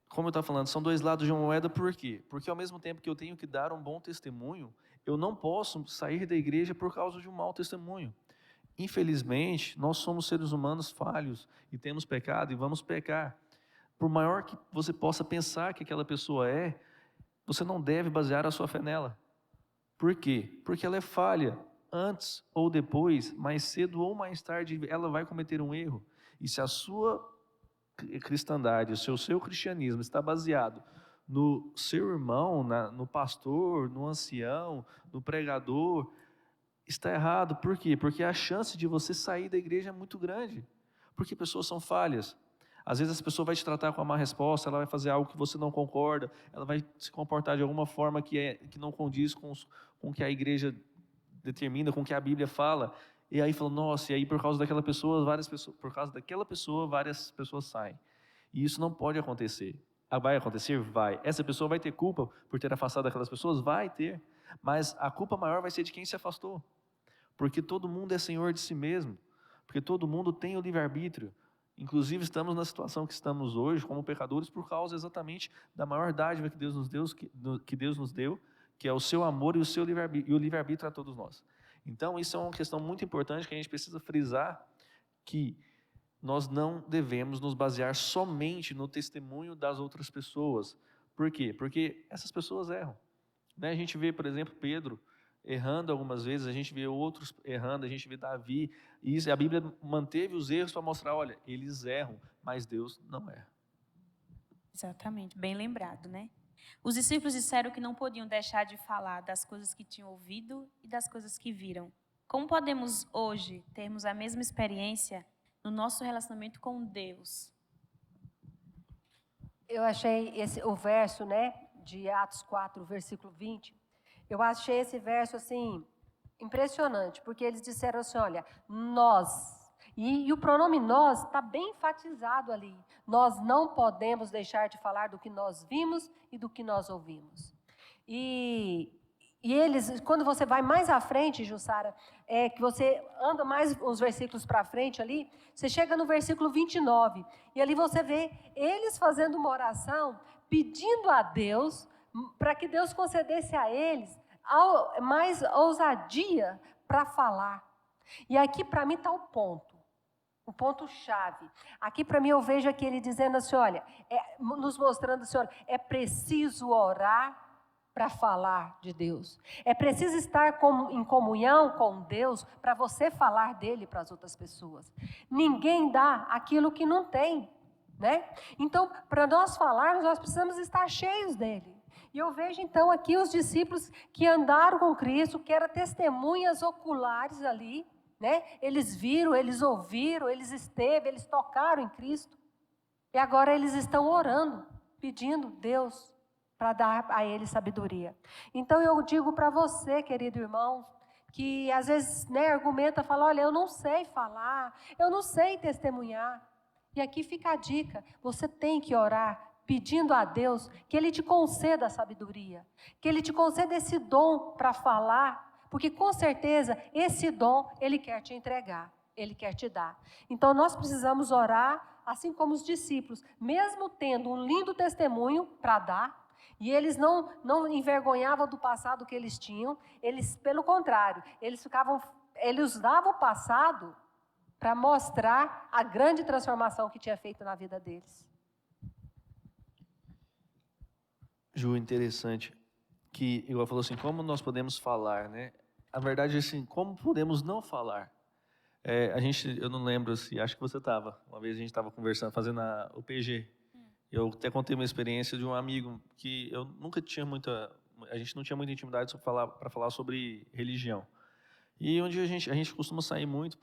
como eu estava falando, são 2 lados de uma moeda, por quê? Porque ao mesmo tempo que eu tenho que dar um bom testemunho, eu não posso sair da igreja por causa de um mau testemunho. Infelizmente, nós somos seres humanos falhos e temos pecado e vamos pecar. Por maior que você possa pensar que aquela pessoa você não deve basear a sua fé nela. Por quê? Porque ela é falha. Antes ou depois, mais cedo ou mais tarde, ela vai cometer um erro. E se a sua cristandade, o seu cristianismo está baseado no seu irmão, no pastor, no ancião, no pregador, está errado. Por quê? Porque a chance de você sair da igreja é muito grande. Porque pessoas são falhas. Às vezes essa pessoa vai te tratar com uma má resposta, ela vai fazer algo que você não concorda, ela vai se comportar de alguma forma que não condiz com o que a igreja determina, com o que a Bíblia fala. E aí fala, nossa, e aí por causa daquela pessoa, várias pessoas saem. E isso não pode acontecer. Vai acontecer? Vai. Essa pessoa vai ter culpa por ter afastado aquelas pessoas? Vai ter. Mas a culpa maior vai ser de quem se afastou. Porque todo mundo é senhor de si mesmo. Porque todo mundo tem o livre-arbítrio. Inclusive estamos na situação que estamos hoje como pecadores por causa exatamente da maior dádiva que Deus nos deu, que é o seu amor e o livre-arbítrio a todos nós. Então isso é uma questão muito importante que a gente precisa frisar, que nós não devemos nos basear somente no testemunho das outras pessoas. Por quê? Porque essas pessoas erram. A gente vê, por exemplo, Pedro errando algumas vezes, a gente vê outros errando, a gente vê Davi, e a Bíblia manteve os erros para mostrar, olha, eles erram, mas Deus não erra. Exatamente, bem lembrado, né? Os discípulos disseram que não podiam deixar de falar das coisas que tinham ouvido e das coisas que viram. Como podemos hoje termos a mesma experiência no nosso relacionamento com Deus? Eu achei o verso, né, de Atos 4, versículo 20, eu achei esse verso, assim, impressionante, porque eles disseram assim, olha, nós, e o pronome nós está bem enfatizado ali, nós não podemos deixar de falar do que nós vimos e do que nós ouvimos. E eles, quando você vai mais à frente, Jussara, que você anda mais uns versículos para frente ali, você chega no versículo 29, e ali você vê eles fazendo uma oração, pedindo a Deus, para que Deus concedesse a eles mais ousadia para falar. E aqui para mim está o ponto-chave. Aqui para mim eu vejo aqui ele dizendo assim, olha, nos mostrando assim, olha, é preciso orar para falar de Deus. É preciso estar em comunhão com Deus para você falar dele para as outras pessoas. Ninguém dá aquilo que não tem, né? Então, para nós falarmos, nós precisamos estar cheios dele. E eu vejo então aqui os discípulos que andaram com Cristo, que eram testemunhas oculares ali, né? Eles viram, eles ouviram, eles tocaram em Cristo. E agora eles estão orando, pedindo Deus para dar a eles sabedoria. Então eu digo para você, querido irmão, que às vezes, né, argumenta, fala, olha, eu não sei falar, eu não sei testemunhar. E aqui fica a dica, você tem que orar, pedindo a Deus que Ele te conceda a sabedoria, que Ele te conceda esse dom para falar, porque com certeza esse dom Ele quer te entregar, Ele quer te dar. Então nós precisamos orar, assim como os discípulos, mesmo tendo um lindo testemunho para dar, E eles não envergonhavam do passado que eles tinham, eles, pelo contrário, eles usavam o passado para mostrar a grande transformação que tinha feito na vida deles. Ju, interessante que igual falou assim, como nós podemos falar, né? A verdade é assim, como podemos não falar? Eu não lembro se, acho que você estava, uma vez a gente estava conversando, fazendo o PG. Eu até contei uma experiência de um amigo que eu nunca tinha a gente não tinha muita intimidade para falar sobre religião. E onde a gente costuma sair muito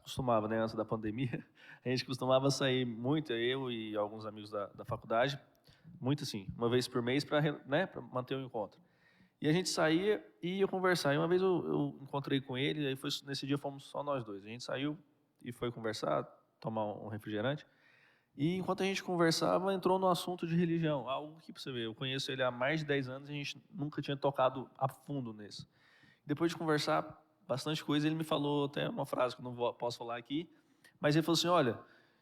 costumava, né, antes da pandemia, a gente costumava sair muito, eu e alguns amigos da faculdade, muito assim, uma vez por mês para, né, para manter o encontro. E a gente saía e ia conversar. E uma vez eu encontrei com ele, aí nesse dia fomos só nós dois. A gente saiu e foi conversar, tomar um refrigerante. E enquanto a gente conversava, entrou no assunto de religião. Algo que, para você ver, eu conheço ele há mais de 10 anos e a gente nunca tinha tocado a fundo nisso. Depois de conversar bastante coisa, ele me falou até uma frase que eu não posso falar aqui, mas ele falou assim, olha,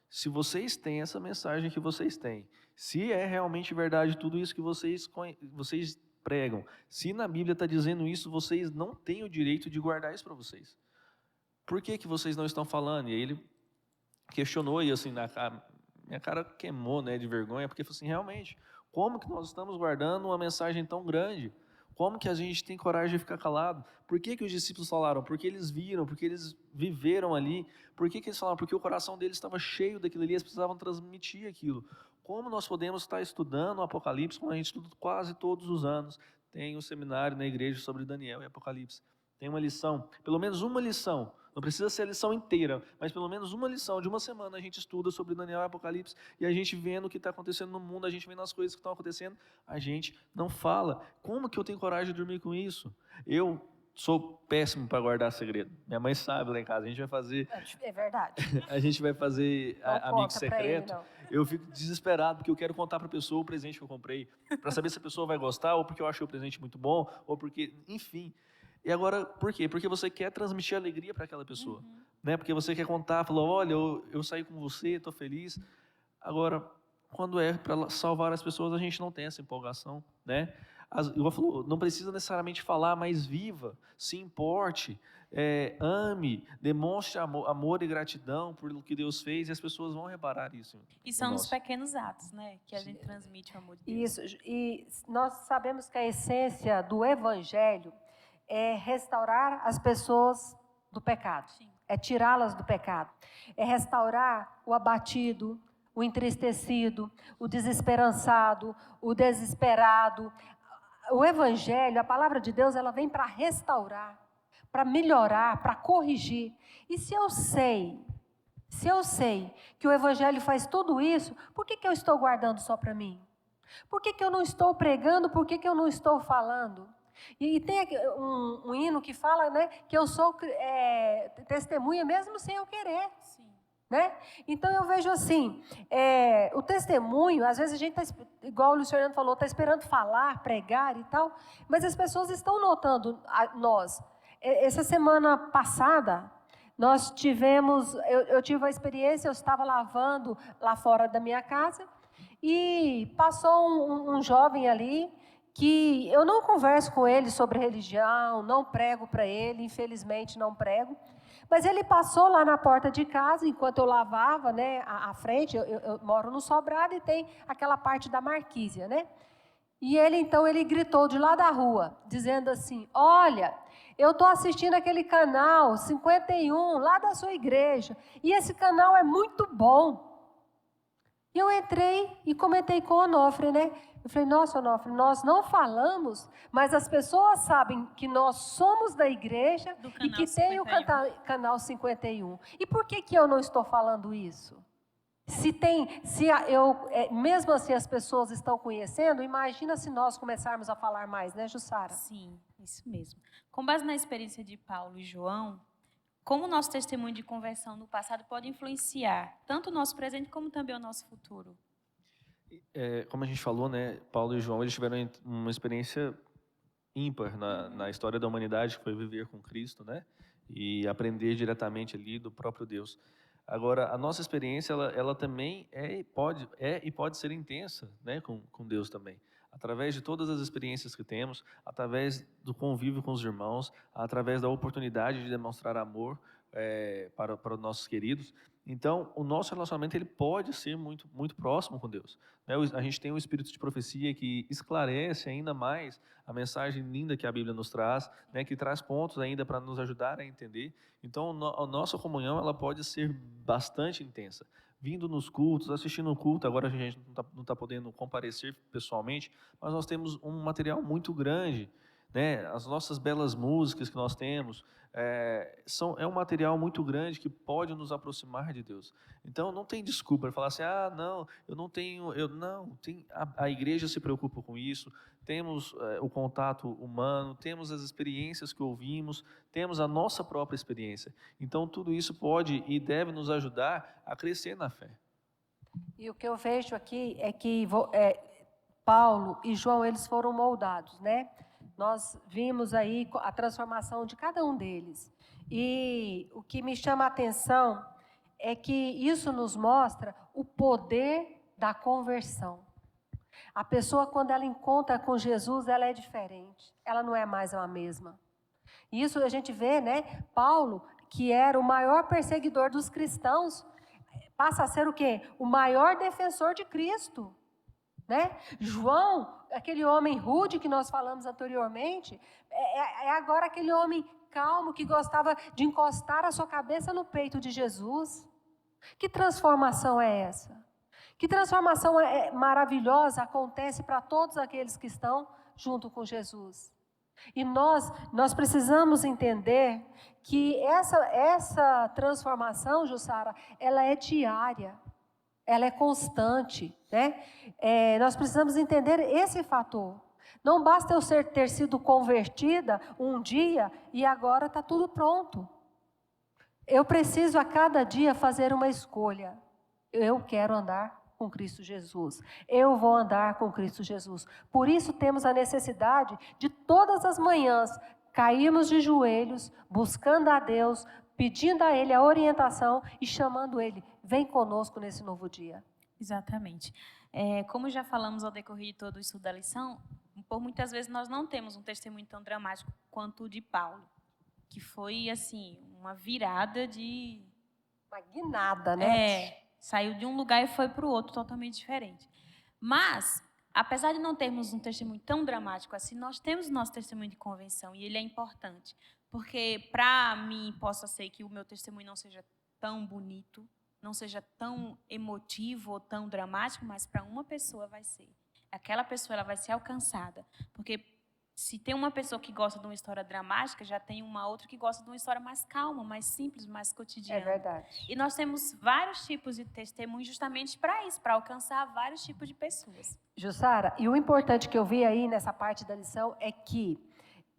se vocês têm essa mensagem que vocês têm, se é realmente verdade tudo isso que vocês pregam, se na Bíblia está dizendo isso, vocês não têm o direito de guardar isso para vocês. Por que vocês não estão falando? E aí ele questionou e assim, minha cara queimou, né, de vergonha, porque falou assim, realmente, como que nós estamos guardando uma mensagem tão grande? Como que a gente tem coragem de ficar calado? Por que os discípulos falaram? Porque eles viram, porque eles viveram ali. Por que eles falaram? Porque o coração deles estava cheio daquilo ali, eles precisavam transmitir aquilo. Como nós podemos estar estudando o Apocalipse, como a gente estuda quase todos os anos? Tem um seminário na igreja sobre Daniel e Apocalipse. Tem uma lição, pelo menos uma lição, não precisa ser a lição inteira, mas pelo menos uma lição de uma semana a gente estuda sobre Daniel e Apocalipse, e a gente vendo o que está acontecendo no mundo, a gente vendo as coisas que estão acontecendo, a gente não fala. Como que eu tenho coragem de dormir com isso? Eu sou péssimo para guardar segredo. Minha mãe sabe lá em casa, a gente vai fazer... É verdade. A gente vai fazer amigo secreto. Ele, eu fico desesperado, porque eu quero contar para a pessoa o presente que eu comprei, para saber se a pessoa vai gostar, ou porque eu achei o presente muito bom, ou porque, enfim... E agora, por quê? Porque você quer transmitir alegria para aquela pessoa, né? Porque você quer contar, falou, olha, eu saí com você, estou feliz. Agora, quando é para salvar as pessoas, a gente não tem essa empolgação, né? Igual falou, não precisa necessariamente falar, mas viva, se importe, ame, demonstre amor e gratidão por o que Deus fez, e as pessoas vão reparar isso. E são nos pequenos atos, né, que a gente transmite o amor de Isso, Deus. e nós sabemos que a essência do Evangelho é restaurar as pessoas do pecado, é tirá-las do pecado, é restaurar o abatido, o entristecido, o desesperançado, o desesperado. O Evangelho, a palavra de Deus, ela vem para restaurar, para melhorar, para corrigir. E se eu sei que o Evangelho faz tudo isso, por que eu estou guardando só para mim? Por que eu não estou pregando? Por que eu não estou falando? E tem um hino que fala, né, que eu sou testemunha mesmo sem eu querer. Sim. Né? Então eu vejo assim, o testemunho, às vezes a gente está, igual o Luiz Fernando falou, está esperando falar, pregar e tal, mas as pessoas estão notando nós. Essa semana passada, nós tivemos, eu tive uma experiência, eu estava lavando lá fora da minha casa e passou um jovem ali, que eu não converso com ele sobre religião, não prego para ele, infelizmente não prego, mas ele passou lá na porta de casa, enquanto eu lavava, né, à frente, eu moro no sobrado e tem aquela parte da marquísia, né? E ele gritou de lá da rua, dizendo assim, olha, eu estou assistindo aquele canal 51, lá da sua igreja, e esse canal é muito bom. E eu entrei e comentei com o Onofre, né? Eu falei, nossa, Onofre, nós não falamos, mas as pessoas sabem que nós somos da igreja e que tem o canal 51. E por que eu não estou falando isso? Mesmo assim as pessoas estão conhecendo, imagina se nós começarmos a falar mais, né, Jussara? Sim, isso mesmo. Com base na experiência de Paulo e João, como o nosso testemunho de conversão no passado pode influenciar tanto o nosso presente como também o nosso futuro? Como a gente falou, né, Paulo e João, eles tiveram uma experiência ímpar na história da humanidade, que foi viver com Cristo, né, e aprender diretamente ali do próprio Deus. Agora, a nossa experiência, ela também e pode ser intensa, né, com Deus também. através de todas as experiências que temos, através do convívio com os irmãos, através da oportunidade de demonstrar amor para os nossos queridos. Então, o nosso relacionamento ele pode ser muito, muito próximo com Deus, né? A gente tem um espírito de profecia que esclarece ainda mais a mensagem linda que a Bíblia nos traz, né? Que traz pontos ainda para nos ajudar a entender. Então, a nossa comunhão ela pode ser bastante intensa. Vindo nos cultos, assistindo o culto, agora a gente não tá podendo comparecer pessoalmente, mas nós temos um material muito grande, né? As nossas belas músicas que nós temos, é um material muito grande que pode nos aproximar de Deus. Então não tem desculpa para falar assim, não, eu não tenho, a igreja se preocupa com isso, temos o contato humano, temos as experiências que ouvimos, temos a nossa própria experiência. Então tudo isso pode e deve nos ajudar a crescer na fé. E o que eu vejo aqui é que Paulo e João, eles foram moldados, né? Nós vimos aí a transformação de cada um deles. E o que me chama a atenção é que isso nos mostra o poder da conversão. A pessoa, quando ela encontra com Jesus, ela é diferente. Ela não é mais a mesma. Isso a gente vê, né? Paulo, que era o maior perseguidor dos cristãos, passa a ser o quê? O maior defensor de Cristo. Né? João, aquele homem rude que nós falamos anteriormente, é agora aquele homem calmo que gostava de encostar a sua cabeça no peito de Jesus. Que transformação é essa? Que transformação maravilhosa acontece para todos aqueles que estão junto com Jesus. E nós precisamos entender que essa transformação, Jussara, ela é diária. Ela é constante, né? Nós precisamos entender esse fator. Não basta eu ter sido convertida um dia e agora está tudo pronto. Eu preciso a cada dia fazer uma escolha. Eu quero andar com Cristo Jesus. Eu vou andar com Cristo Jesus. Por isso temos a necessidade de todas as manhãs cairmos de joelhos, buscando a Deus, pedindo a Ele a orientação e chamando Ele. Vem conosco nesse novo dia. Exatamente. Como já falamos ao decorrer de todo o estudo da lição, por muitas vezes nós não temos um testemunho tão dramático quanto o de Paulo, que foi, assim, uma virada de... Uma guinada, né? Saiu de um lugar e foi para o outro, totalmente diferente. Mas, apesar de não termos um testemunho tão dramático assim, nós temos o nosso testemunho de convenção, e ele é importante. Porque, para mim, possa ser que o meu testemunho não seja tão bonito, não seja tão emotivo ou tão dramático, mas para uma pessoa vai ser. Aquela pessoa ela vai ser alcançada. Porque se tem uma pessoa que gosta de uma história dramática, já tem uma outra que gosta de uma história mais calma, mais simples, mais cotidiana. É verdade. E nós temos vários tipos de testemunhos justamente para isso, para alcançar vários tipos de pessoas. Jussara, e o importante que eu vi aí nessa parte da lição é que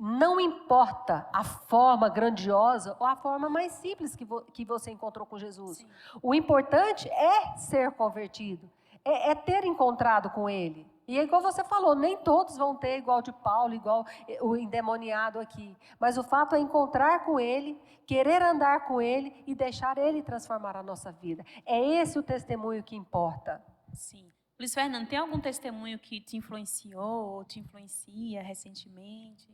não importa a forma grandiosa ou a forma mais simples que você encontrou com Jesus. Sim. O importante é ser convertido, é ter encontrado com Ele. E é igual você falou, nem todos vão ter igual de Paulo, igual o endemoniado aqui. Mas o fato é encontrar com Ele, querer andar com Ele e deixar Ele transformar a nossa vida. É esse o testemunho que importa. Sim. Luiz Fernando, tem algum testemunho que te influenciou ou te influencia recentemente?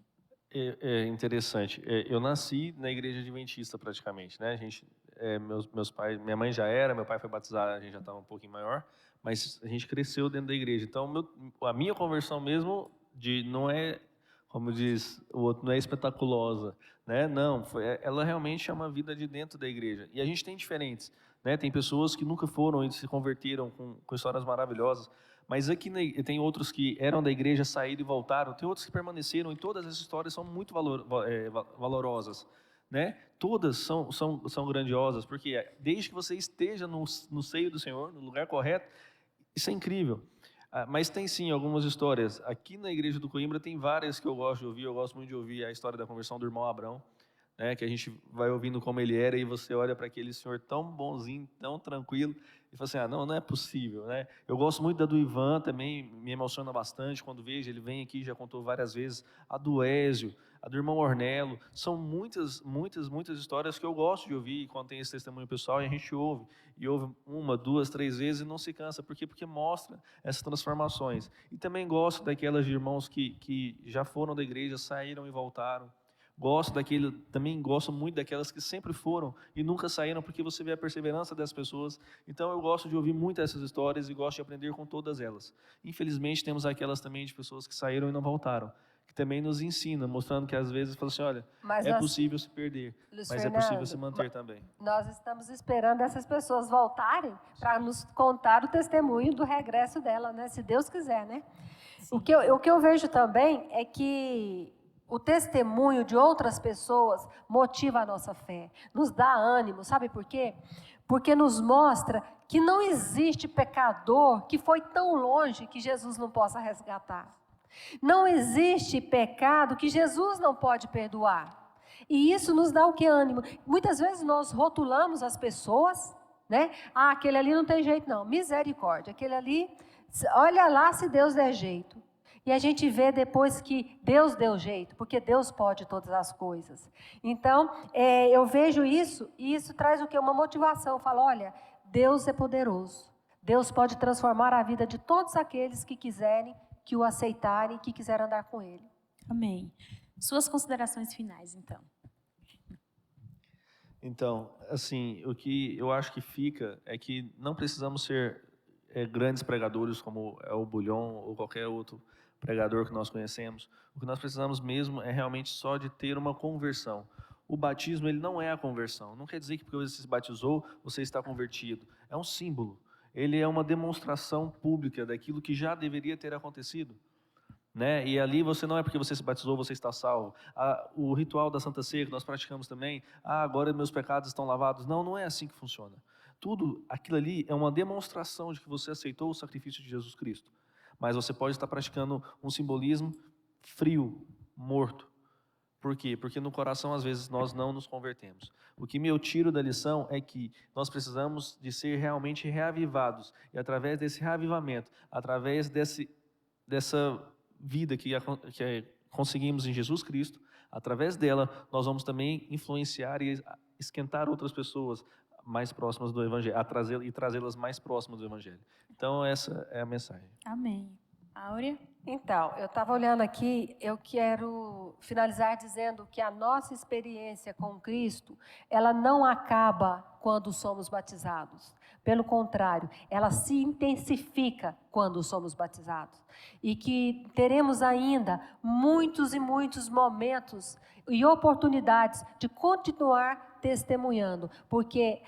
É interessante. Eu nasci na igreja adventista praticamente, né? Meus pais, minha mãe já era, meu pai foi batizado, a gente já estava um pouquinho maior, mas a gente cresceu dentro da igreja. Então, a minha conversão mesmo não é, como diz o outro, não é espetaculosa, né? Não, ela realmente é uma vida de dentro da igreja. E a gente tem diferentes, né? Tem pessoas que nunca foram e se converteram com histórias maravilhosas. Mas aqui tem outros que eram da igreja, saíram e voltaram. Tem outros que permaneceram, e todas essas histórias são muito valorosas, né? Todas são grandiosas, porque desde que você esteja no seio do Senhor, no lugar correto, isso é incrível. Mas tem sim algumas histórias. Aqui na igreja do Coimbra tem várias que eu gosto de ouvir. Eu gosto muito de ouvir a história da conversão do irmão Abrão, né? Que a gente vai ouvindo como ele era, e você olha para aquele senhor tão bonzinho, tão tranquilo, e fala assim, não é possível, né? Eu gosto muito da do Ivan, também me emociona bastante quando vejo, ele vem aqui, já contou várias vezes, a do Ézio, a do irmão Ornelo. São muitas histórias que eu gosto de ouvir quando tem esse testemunho pessoal, e a gente ouve. E ouve 1, 2, 3 vezes e não se cansa. Por quê? Porque mostra essas transformações. E também gosto daquelas de irmãos que já foram da igreja, saíram e voltaram. Também gosto muito daquelas que sempre foram e nunca saíram, porque você vê a perseverança das pessoas. Então eu gosto de ouvir muito essas histórias e gosto de aprender com todas elas. Infelizmente temos aquelas também de pessoas que saíram e não voltaram, que também nos ensina, mostrando que às vezes fala assim, olha, possível se perder, Luiz mas Fernando, é possível se manter também. Nós estamos esperando essas pessoas voltarem para nos contar o testemunho do regresso dela, né? Se Deus quiser, né? O que eu vejo também é que o testemunho de outras pessoas motiva a nossa fé, nos dá ânimo, sabe por quê? Porque nos mostra que não existe pecador que foi tão longe que Jesus não possa resgatar. Não existe pecado que Jesus não pode perdoar. E isso nos dá o que? Ânimo. Muitas vezes nós rotulamos as pessoas, né? Ah, aquele ali não tem jeito não, misericórdia, aquele ali, olha lá se Deus der jeito. E a gente vê depois que Deus deu jeito, porque Deus pode todas as coisas. Então, eu vejo isso, e isso traz o quê? Uma motivação. Eu falo, olha, Deus é poderoso. Deus pode transformar a vida de todos aqueles que quiserem, que o aceitarem, que quiserem andar com Ele. Amém. Suas considerações finais, então. Então, assim, o que eu acho que fica é que não precisamos ser grandes pregadores como é o Bulhon ou qualquer outro pregador que nós conhecemos. O que nós precisamos mesmo é realmente só de ter uma conversão. O batismo, ele não é a conversão. Não quer dizer que porque você se batizou, você está convertido. É um símbolo. Ele é uma demonstração pública daquilo que já deveria ter acontecido. Né? E ali você não é porque você se batizou, você está salvo. O ritual da Santa Ceia que nós praticamos também, agora meus pecados estão lavados. Não, não é assim que funciona. Tudo aquilo ali é uma demonstração de que você aceitou o sacrifício de Jesus Cristo. Mas você pode estar praticando um simbolismo frio, morto. Por quê? Porque no coração, às vezes, nós não nos convertemos. O que eu tiro da lição é que nós precisamos de ser realmente reavivados. E através desse reavivamento, através dessa vida que conseguimos em Jesus Cristo, através dela, nós vamos também influenciar e esquentar outras pessoas mais próximas do Evangelho, e trazê-las mais próximas do Evangelho. Então, essa é a mensagem. Amém. Áurea? Então, eu estava olhando aqui, eu quero finalizar dizendo que a nossa experiência com Cristo, ela não acaba quando somos batizados. Pelo contrário, ela se intensifica quando somos batizados. E que teremos ainda muitos e muitos momentos e oportunidades de continuar testemunhando. Porque,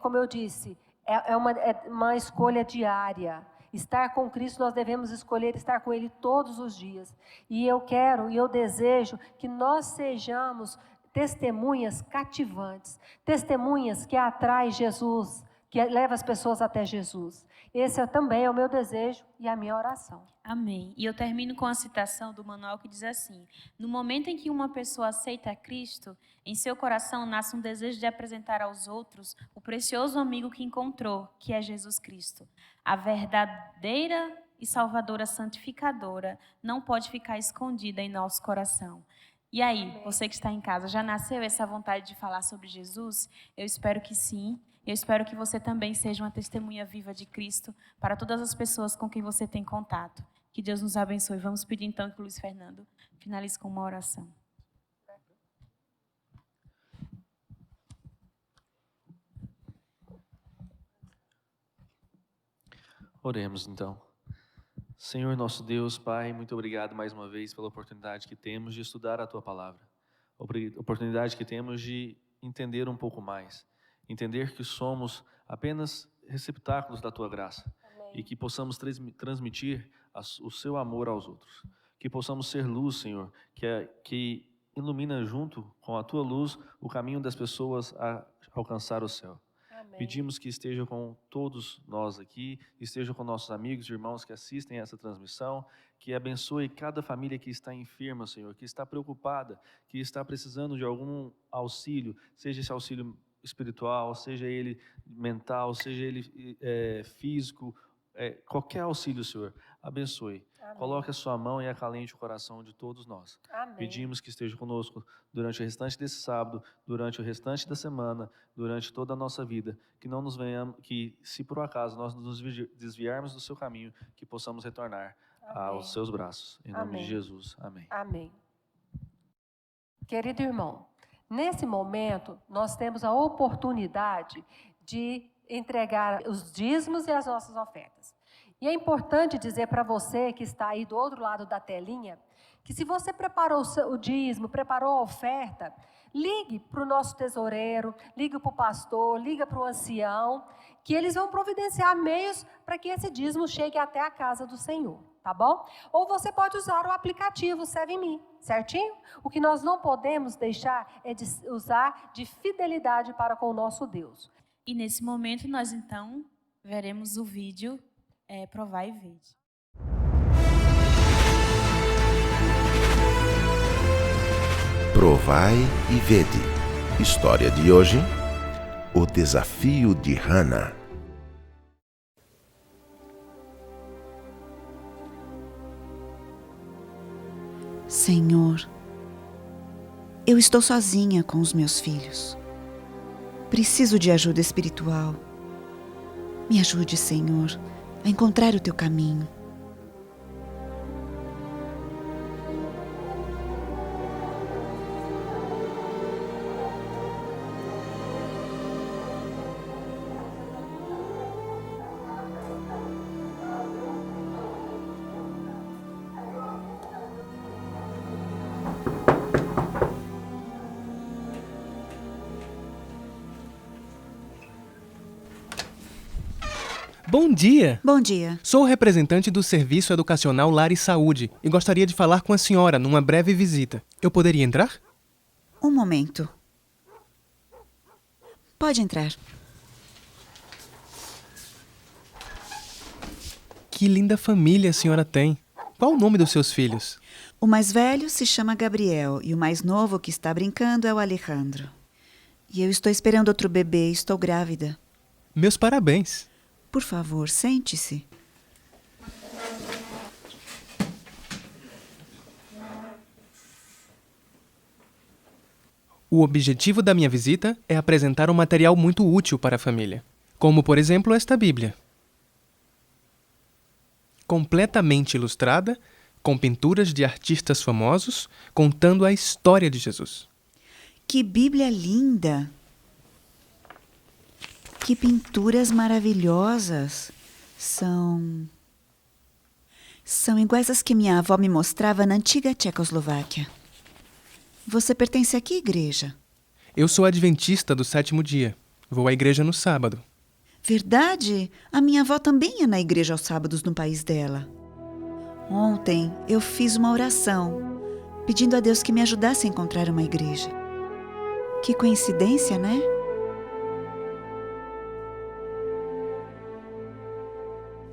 como eu disse, é uma escolha diária. Estar com Cristo, nós devemos escolher estar com Ele todos os dias. E eu quero e eu desejo que nós sejamos testemunhas cativantes, testemunhas que atraem Jesus, que leva as pessoas até Jesus. Esse também é o meu desejo e a minha oração. Amém. E eu termino com a citação do manual que diz assim: no momento em que uma pessoa aceita Cristo, em seu coração nasce um desejo de apresentar aos outros o precioso amigo que encontrou, que é Jesus Cristo. A verdadeira e salvadora santificadora não pode ficar escondida em nosso coração. E aí, Amém. Você que está em casa, já nasceu essa vontade de falar sobre Jesus? Eu espero que sim. Eu espero que você também seja uma testemunha viva de Cristo para todas as pessoas com quem você tem contato. Que Deus nos abençoe. Vamos pedir então que o Luiz Fernando finalize com uma oração. Oremos então. Senhor nosso Deus, Pai, muito obrigado mais uma vez pela oportunidade que temos de estudar a Tua Palavra. Oportunidade que temos de entender um pouco mais. Entender que somos apenas receptáculos da Tua graça. Amém. E que possamos transmitir o Seu amor aos outros. Que possamos ser luz, Senhor, que ilumina junto com a Tua luz o caminho das pessoas a alcançar o céu. Amém. Pedimos que esteja com todos nós aqui, esteja com nossos amigos e irmãos que assistem a essa transmissão, que abençoe cada família que está enferma, Senhor, que está preocupada, que está precisando de algum auxílio, seja esse auxílio espiritual, seja ele mental, seja ele físico, qualquer auxílio, Senhor, abençoe. Coloque a sua mão e acalente o coração de todos nós. Amém. Pedimos que esteja conosco durante o restante desse sábado, durante o restante da semana, durante toda a nossa vida, que não nos venhamos, que se por acaso nós nos desviarmos do seu caminho, que possamos retornar aos seus braços. Em nome de Jesus. Amém. Amém. Querido irmão, nesse momento nós temos a oportunidade de entregar os dízimos e as nossas ofertas. E é importante dizer para você que está aí do outro lado da telinha, que se você preparou o dízimo, preparou a oferta, ligue para o nosso tesoureiro, ligue para o pastor, liga para o ancião, que eles vão providenciar meios para que esse dízimo chegue até a casa do Senhor, tá bom? Ou você pode usar o aplicativo ServeMe, certinho? O que nós não podemos deixar é de usar de fidelidade para com o nosso Deus. E nesse momento nós então veremos o vídeo Provai e Vede. Provai e vede. História de hoje: o desafio de Hannah. Senhor, eu estou sozinha com os meus filhos. Preciso de ajuda espiritual. Me ajude, Senhor, a encontrar o teu caminho. Bom dia! Bom dia. Sou o representante do Serviço Educacional Lar e Saúde e gostaria de falar com a senhora numa breve visita. Eu poderia entrar? Um momento. Pode entrar. Que linda família a senhora tem. Qual o nome dos seus filhos? O mais velho se chama Gabriel e o mais novo que está brincando é o Alejandro. E eu estou esperando outro bebê e estou grávida. Meus parabéns. Por favor, sente-se. O objetivo da minha visita é apresentar um material muito útil para a família, como, por exemplo, esta Bíblia. Completamente ilustrada, com pinturas de artistas famosos, contando a história de Jesus. Que Bíblia linda! Que pinturas maravilhosas! São iguais às que minha avó me mostrava na antiga Tchecoslováquia. Você pertence a que igreja? Eu sou adventista do 7º dia. Vou à igreja no sábado. Verdade? A minha avó também ia na igreja aos sábados no país dela. Ontem eu fiz uma oração, pedindo a Deus que me ajudasse a encontrar uma igreja. Que coincidência, né?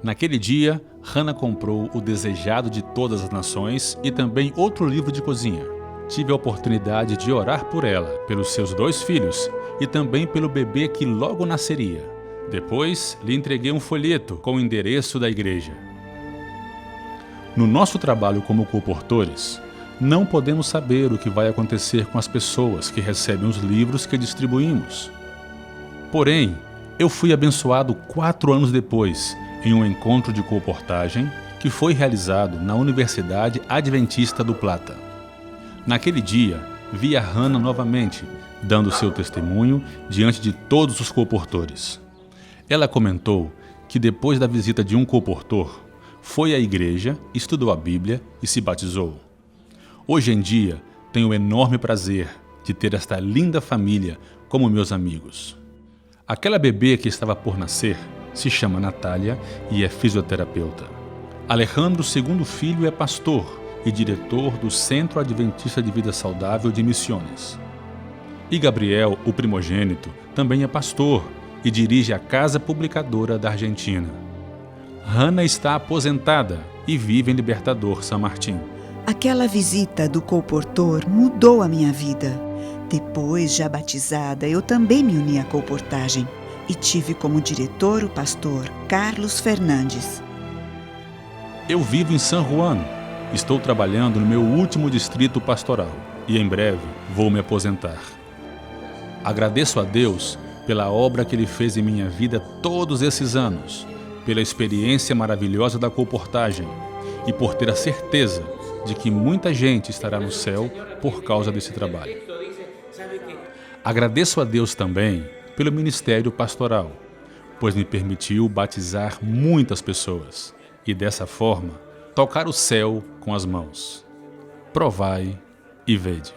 Naquele dia, Hannah comprou O Desejado de Todas as Nações e também outro livro de cozinha. Tive a oportunidade de orar por ela, pelos seus 2 filhos e também pelo bebê que logo nasceria. Depois, lhe entreguei um folheto com o endereço da igreja. No nosso trabalho como colportores, não podemos saber o que vai acontecer com as pessoas que recebem os livros que distribuímos. Porém, eu fui abençoado 4 anos depois, em um encontro de colportagem que foi realizado na Universidade Adventista do Plata. Naquele dia, vi a Hannah novamente, dando seu testemunho diante de todos os colportores. Ela comentou que depois da visita de um colportor, foi à igreja, estudou a Bíblia e se batizou. Hoje em dia, tenho o enorme prazer de ter esta linda família como meus amigos. Aquela bebê que estava por nascer se chama Natália e é fisioterapeuta. Alejandro, segundo filho, é pastor e diretor do Centro Adventista de Vida Saudável de Missões. E Gabriel, o primogênito, também é pastor e dirige a Casa Publicadora da Argentina. Hannah está aposentada e vive em Libertador, San Martín. Aquela visita do colportor mudou a minha vida. Depois, já batizada, eu também me uni à colportagem e tive como diretor o pastor Carlos Fernandes. Eu vivo em San Juan. Estou trabalhando no meu último distrito pastoral e em breve vou me aposentar. Agradeço a Deus pela obra que Ele fez em minha vida todos esses anos, pela experiência maravilhosa da colportagem e por ter a certeza de que muita gente estará no céu por causa desse trabalho. Agradeço a Deus também pelo ministério pastoral, pois me permitiu batizar muitas pessoas e, dessa forma, tocar o céu com as mãos. Provai e vede.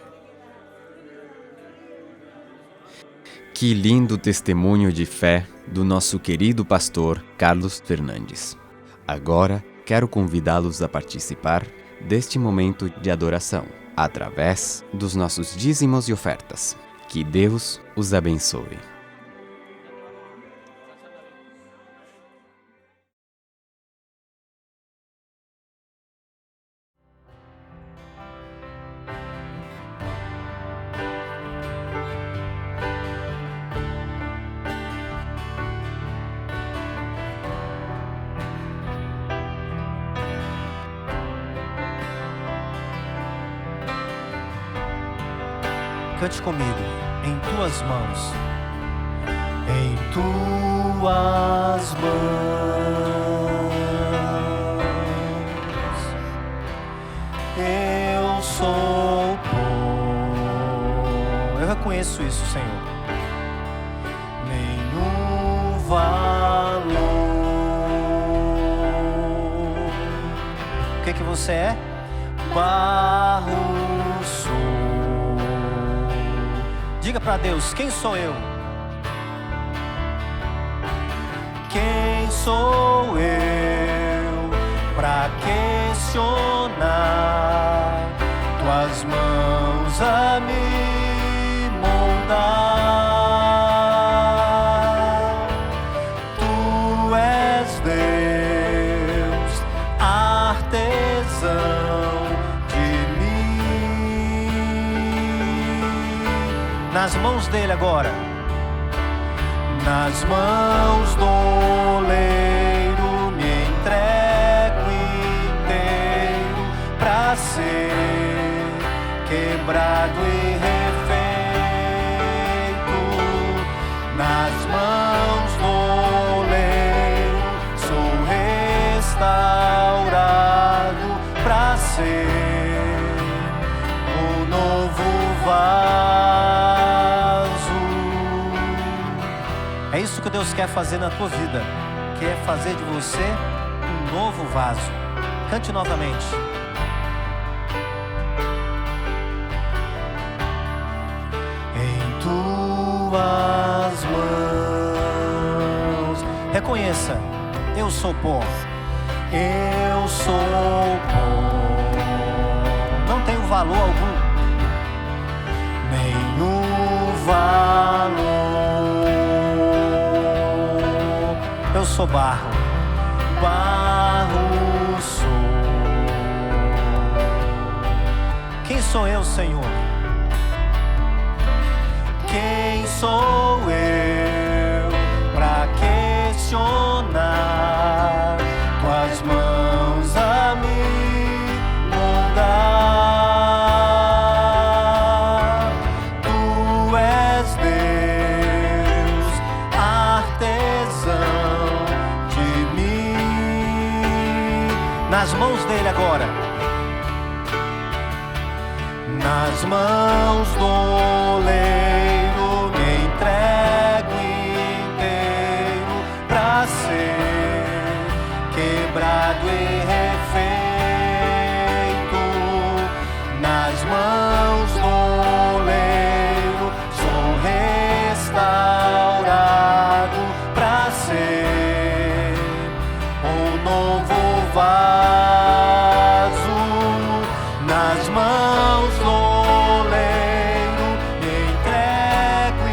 Que lindo testemunho de fé do nosso querido pastor Carlos Fernandes. Agora, quero convidá-los a participar deste momento de adoração, através dos nossos dízimos e ofertas. Que Deus os abençoe. Cante comigo. Em tuas mãos. Em tuas mãos. Eu sou pó. Eu reconheço isso, Senhor. Nenhum valor. O que você é? Barro sou. Diga para Deus, quem sou eu? Quem sou eu para questionar tuas mãos a me moldar? Tu és Deus, artesão de mim. Nas mãos dele agora. Nas mãos do oleiro me entrego inteiro pra ser quebrado e refeito. Nas mãos do oleiro sou restaurado pra ser um novo vaso. É isso que Deus quer fazer na tua vida. Quer fazer de você um novo vaso. Cante novamente. Em tuas mãos. Reconheça. Eu sou pó. Eu sou pó. Não tenho valor algum. Nenhum valor. Eu sou barro, barro sou. Quem sou eu, Senhor? Quem sou eu para questionar tuas mãos a me moldar? Tu és Deus, artesão. Nas mãos dele agora. Nas mãos do oleiro me entrego inteiro pra ser quebrado e refeito. Nas mãos do oleiro sou restaurado pra ser um novo vaso. Nas mãos do oleiro me entrego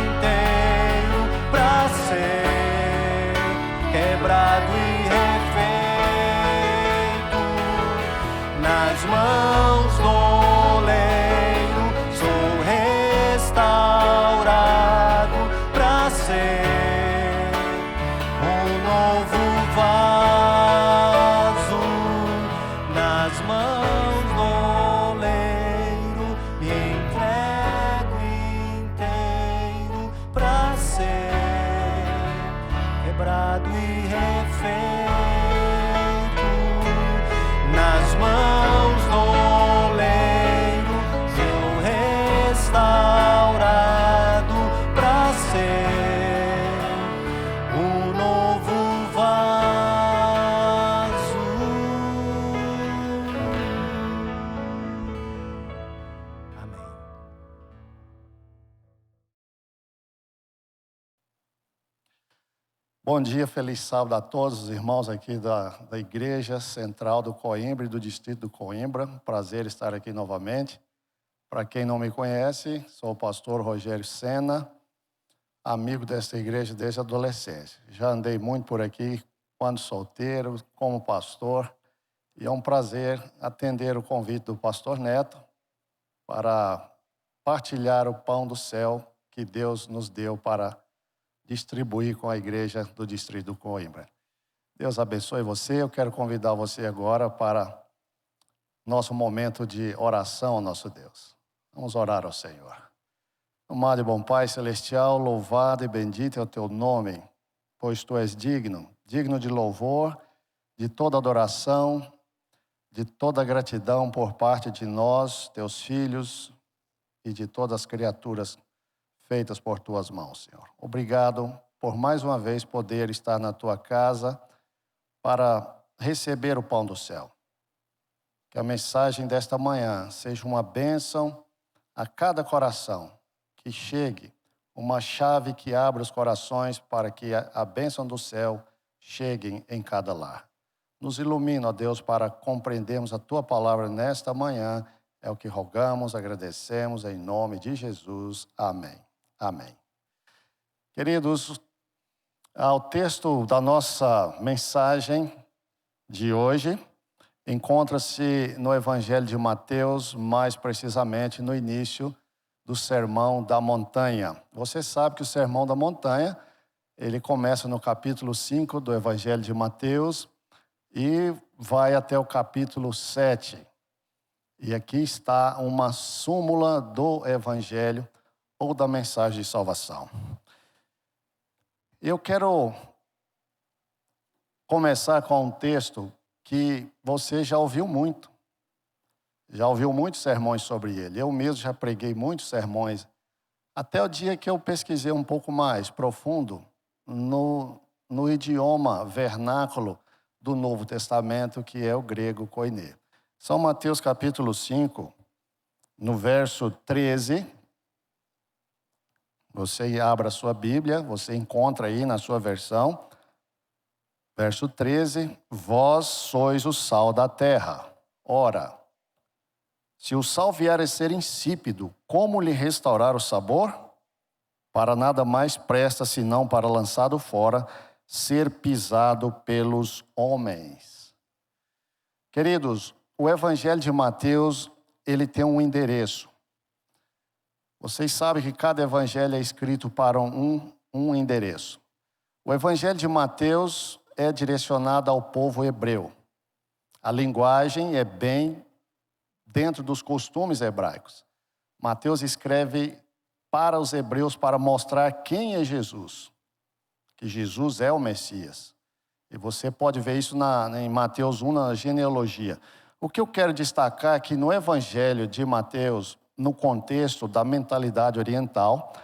inteiro pra ser quebrado e refeito. Nas mãos do oleiro sou restaurado pra ser um novo vaso. restaurado e refeito nas mãos do oleiro, eu restaurado para ser um novo vaso. Amém. Bom dia, feliz sábado a todos os irmãos aqui da Igreja Central do Coimbra e do Distrito do Coimbra. Prazer estar aqui novamente. Para quem não me conhece, sou o pastor Rogério Sena, amigo desta igreja desde a adolescência. Já andei muito por aqui quando solteiro, como pastor, e é um prazer atender o convite do pastor Neto para partilhar o pão do céu que Deus nos deu para distribuir com a igreja do Distrito do Coimbra. Deus abençoe você. Eu quero convidar você agora para nosso momento de oração ao nosso Deus. Vamos orar ao Senhor. Amado e bom Pai Celestial, louvado e bendito é o teu nome, pois tu és digno, digno de louvor, de toda adoração, de toda gratidão por parte de nós, teus filhos e de todas as criaturas feitas por tuas mãos, Senhor. Obrigado por mais uma vez poder estar na tua casa para receber o pão do céu. Que a mensagem desta manhã seja uma bênção a cada coração, que chegue uma chave que abra os corações para que a bênção do céu chegue em cada lar. Nos ilumina, ó Deus, para compreendermos a tua palavra nesta manhã. É o que rogamos, agradecemos em nome de Jesus. Amém. Amém. Queridos, o texto da nossa mensagem de hoje encontra-se no Evangelho de Mateus, mais precisamente no início do Sermão da Montanha. Você sabe que o Sermão da Montanha, ele começa no capítulo 5 do Evangelho de Mateus e vai até o capítulo 7. E aqui está uma súmula do Evangelho ou da mensagem de salvação. Eu quero começar com um texto que você já ouviu muito. Já ouviu muitos sermões sobre ele. Eu mesmo já preguei muitos sermões. Até o dia que eu pesquisei um pouco mais profundo no idioma vernáculo do Novo Testamento, que é o grego koiné. São Mateus capítulo 5, no verso 13. Você abre a sua Bíblia, você encontra aí na sua versão. Verso 13, vós sois o sal da terra. Ora, se o sal vier a ser insípido, como lhe restaurar o sabor? Para nada mais presta, senão para lançado fora, ser pisado pelos homens. Queridos, o Evangelho de Mateus, ele tem um endereço. Vocês sabem que cada evangelho é escrito para um endereço. O Evangelho de Mateus é direcionado ao povo hebreu. A linguagem é bem dentro dos costumes hebraicos. Mateus escreve para os hebreus para mostrar quem é Jesus. Que Jesus é o Messias. E você pode ver isso em Mateus 1, na genealogia. O que eu quero destacar é que no Evangelho de Mateus, no contexto da mentalidade oriental,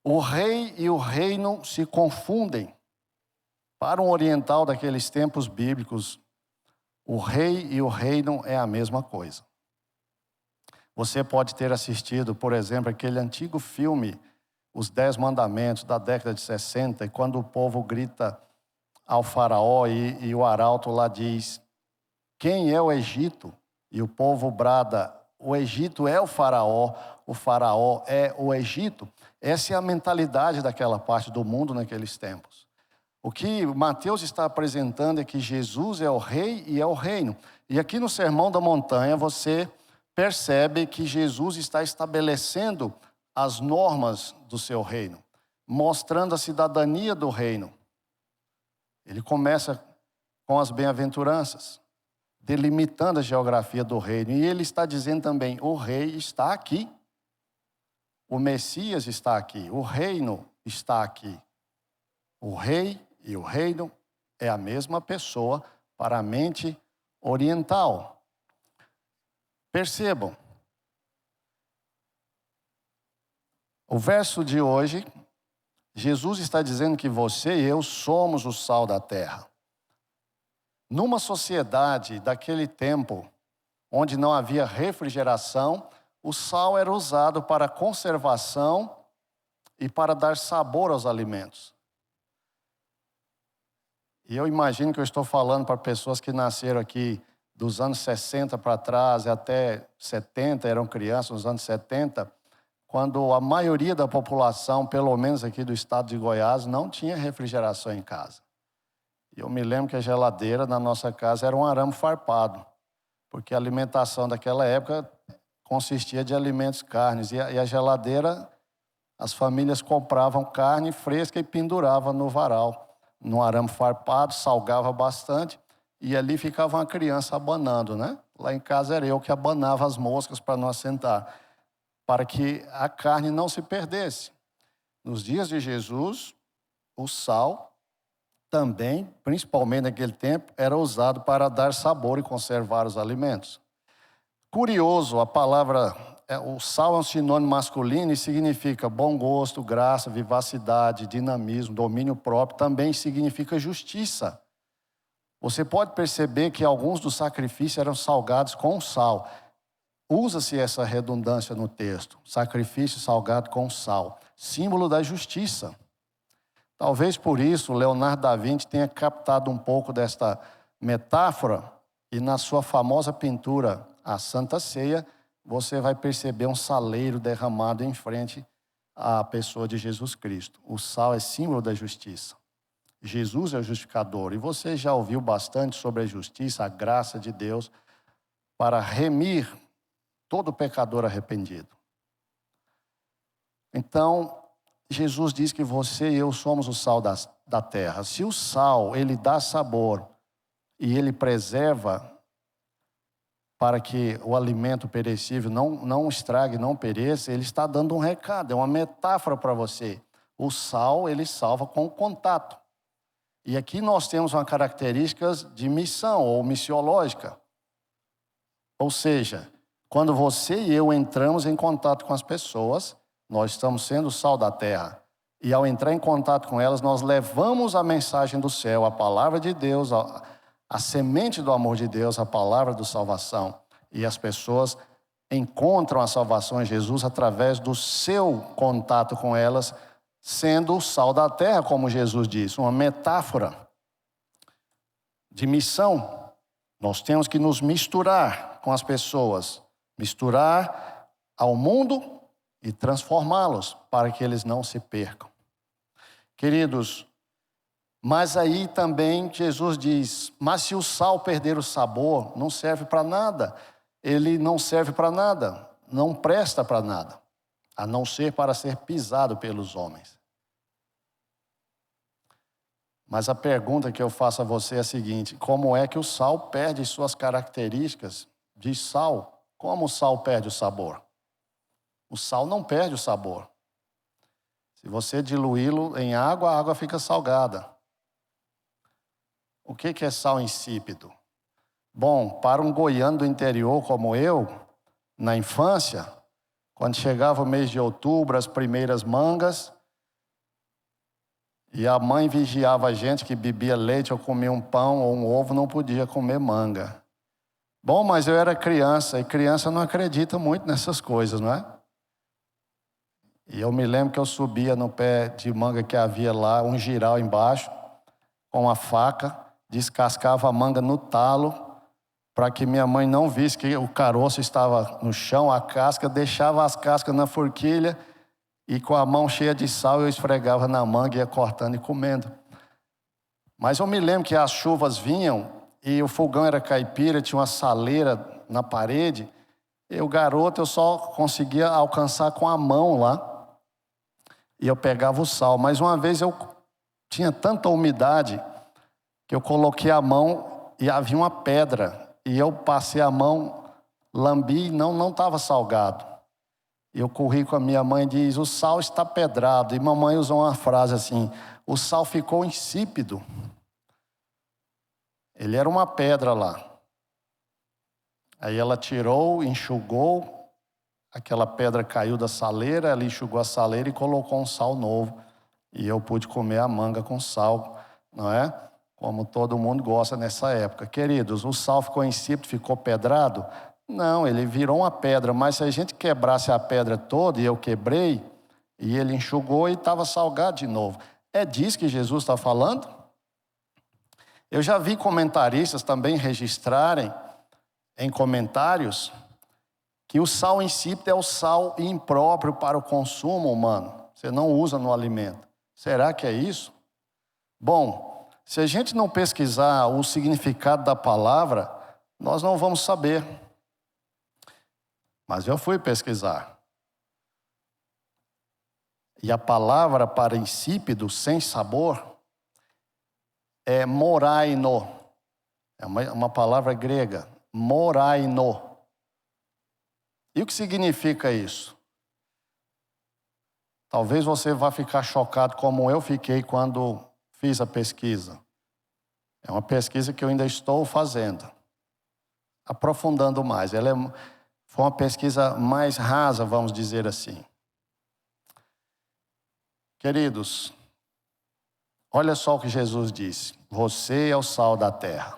o rei e o reino se confundem. Para um oriental daqueles tempos bíblicos, o rei e o reino é a mesma coisa. Você pode ter assistido, por exemplo, aquele antigo filme, Os 10 Mandamentos, da década de 60, e quando o povo grita ao faraó e o arauto lá diz, quem é o Egito? E o povo brada, o Egito é o faraó é o Egito. Essa é a mentalidade daquela parte do mundo naqueles tempos. O que Mateus está apresentando é que Jesus é o rei e é o reino. E aqui no Sermão da Montanha você percebe que Jesus está estabelecendo as normas do seu reino, mostrando a cidadania do reino. Ele começa com as bem-aventuranças, delimitando a geografia do reino. E ele está dizendo também, o rei está aqui. O Messias está aqui, o reino está aqui. O rei e o reino é a mesma pessoa para a mente oriental. Percebam, o verso de hoje, Jesus está dizendo que você e eu somos o sal da terra. Numa sociedade daquele tempo, onde não havia refrigeração, o sal era usado para conservação e para dar sabor aos alimentos. E eu imagino que eu estou falando para pessoas que nasceram aqui dos anos 60 para trás, até 70, eram crianças nos anos 70, quando a maioria da população, pelo menos aqui do estado de Goiás, não tinha refrigeração em casa. E eu me lembro que a geladeira na nossa casa era um arame farpado, porque a alimentação daquela época consistia de alimentos, carnes, e a geladeira, as famílias compravam carne fresca e penduravam no varal, no arame farpado, salgava bastante, e ali ficava uma criança abanando, né? Lá em casa era eu que abanava as moscas para não assentar, para que a carne não se perdesse. Nos dias de Jesus, o sal também, principalmente naquele tempo, era usado para dar sabor e conservar os alimentos. Curioso, a palavra, o sal é um sinônimo masculino e significa bom gosto, graça, vivacidade, dinamismo, domínio próprio, também significa justiça. Você pode perceber que alguns dos sacrifícios eram salgados com sal. Usa-se essa redundância no texto, sacrifício salgado com sal, símbolo da justiça. Talvez por isso Leonardo da Vinci tenha captado um pouco desta metáfora e na sua famosa pintura A Santa Ceia, você vai perceber um saleiro derramado em frente à pessoa de Jesus Cristo. O sal é símbolo da justiça. Jesus é o justificador. E você já ouviu bastante sobre a justiça, a graça de Deus para remir todo pecador arrependido. Então, Jesus diz que você e eu somos o sal da terra. Se o sal, ele dá sabor e ele preserva para que o alimento perecível não estrague, não pereça, ele está dando um recado, é uma metáfora para você. O sal, ele salva com o contato. E aqui nós temos uma característica de missão ou missiológica. Ou seja, quando você e eu entramos em contato com as pessoas, nós estamos sendo o sal da terra. E ao entrar em contato com elas, nós levamos a mensagem do céu, a palavra de Deus, a semente do amor de Deus, a palavra da salvação. E as pessoas encontram a salvação em Jesus através do seu contato com elas, sendo o sal da terra, como Jesus disse, uma metáfora de missão. Nós temos que nos misturar com as pessoas, misturar ao mundo e transformá-los para que eles não se percam. Queridos, mas aí também Jesus diz, mas se o sal perder o sabor, não serve para nada. Ele não serve para nada, não presta para nada, a não ser para ser pisado pelos homens. Mas a pergunta que eu faço a você é a seguinte, como é que o sal perde suas características de sal? Como o sal perde o sabor? O sal não perde o sabor. Se você diluí-lo em água, a água fica salgada. O que é sal insípido? Bom, para um goiano do interior como eu, na infância, quando chegava o mês de outubro, as primeiras mangas, e a mãe vigiava a gente que bebia leite ou comia um pão ou um ovo, não podia comer manga. Bom, mas eu era criança, e criança não acredita muito nessas coisas, não é? E eu me lembro que eu subia no pé de manga que havia lá, um giral embaixo, com uma faca, descascava a manga no talo, para que minha mãe não visse que o caroço estava no chão, a casca, deixava as cascas na forquilha, e com a mão cheia de sal eu esfregava na manga e ia cortando e comendo. Mas eu me lembro que as chuvas vinham e o fogão era caipira, tinha uma saleira na parede. Eu, garoto, eu só conseguia alcançar com a mão lá. E eu pegava o sal. Mas uma vez eu tinha tanta umidade que eu coloquei a mão e havia uma pedra. E eu passei a mão, lambi e não estava salgado. Eu corri com a minha mãe e disse, o sal está pedrado. E mamãe usou uma frase assim, o sal ficou insípido. Ele era uma pedra lá. Aí ela tirou, enxugou, aquela pedra caiu da saleira, ela enxugou a saleira e colocou um sal novo. E eu pude comer a manga com sal, não é? Como todo mundo gosta nessa época. Queridos, o sal ficou insípido, ficou pedrado? Não, ele virou uma pedra, mas se a gente quebrasse a pedra toda, e eu quebrei, e ele enxugou e estava salgado de novo. É disso que Jesus está falando? Eu já vi comentaristas também registrarem em comentários que o sal insípido é o sal impróprio para o consumo humano. Você não usa no alimento. Será que é isso? Bom, se a gente não pesquisar o significado da palavra, nós não vamos saber. Mas eu fui pesquisar. E a palavra para insípido, sem sabor, é moraino. É uma palavra grega. Moraino. E o que significa isso? Talvez você vá ficar chocado como eu fiquei quando fiz a pesquisa. É uma pesquisa que eu ainda estou fazendo. Aprofundando mais. Foi uma pesquisa mais rasa, vamos dizer assim. Queridos, olha só o que Jesus disse. Você é o sal da terra.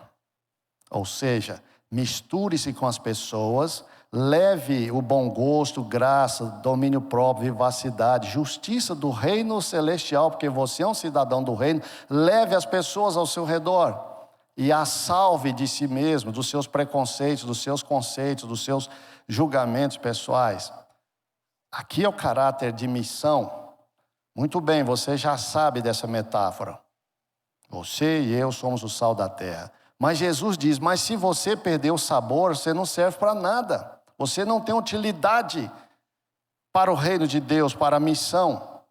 Ou seja, misture-se com as pessoas, leve o bom gosto, graça, domínio próprio, vivacidade, justiça do reino celestial, porque você é um cidadão do reino. Leve as pessoas ao seu redor e a salve de si mesmo, dos seus preconceitos, dos seus conceitos, dos seus julgamentos pessoais. Aqui é o caráter de missão. Muito bem, você já sabe dessa metáfora. Você e eu somos o sal da terra. Mas Jesus diz, mas se você perder o sabor, você não serve para nada. Você não tem utilidade para o reino de Deus, para a missão.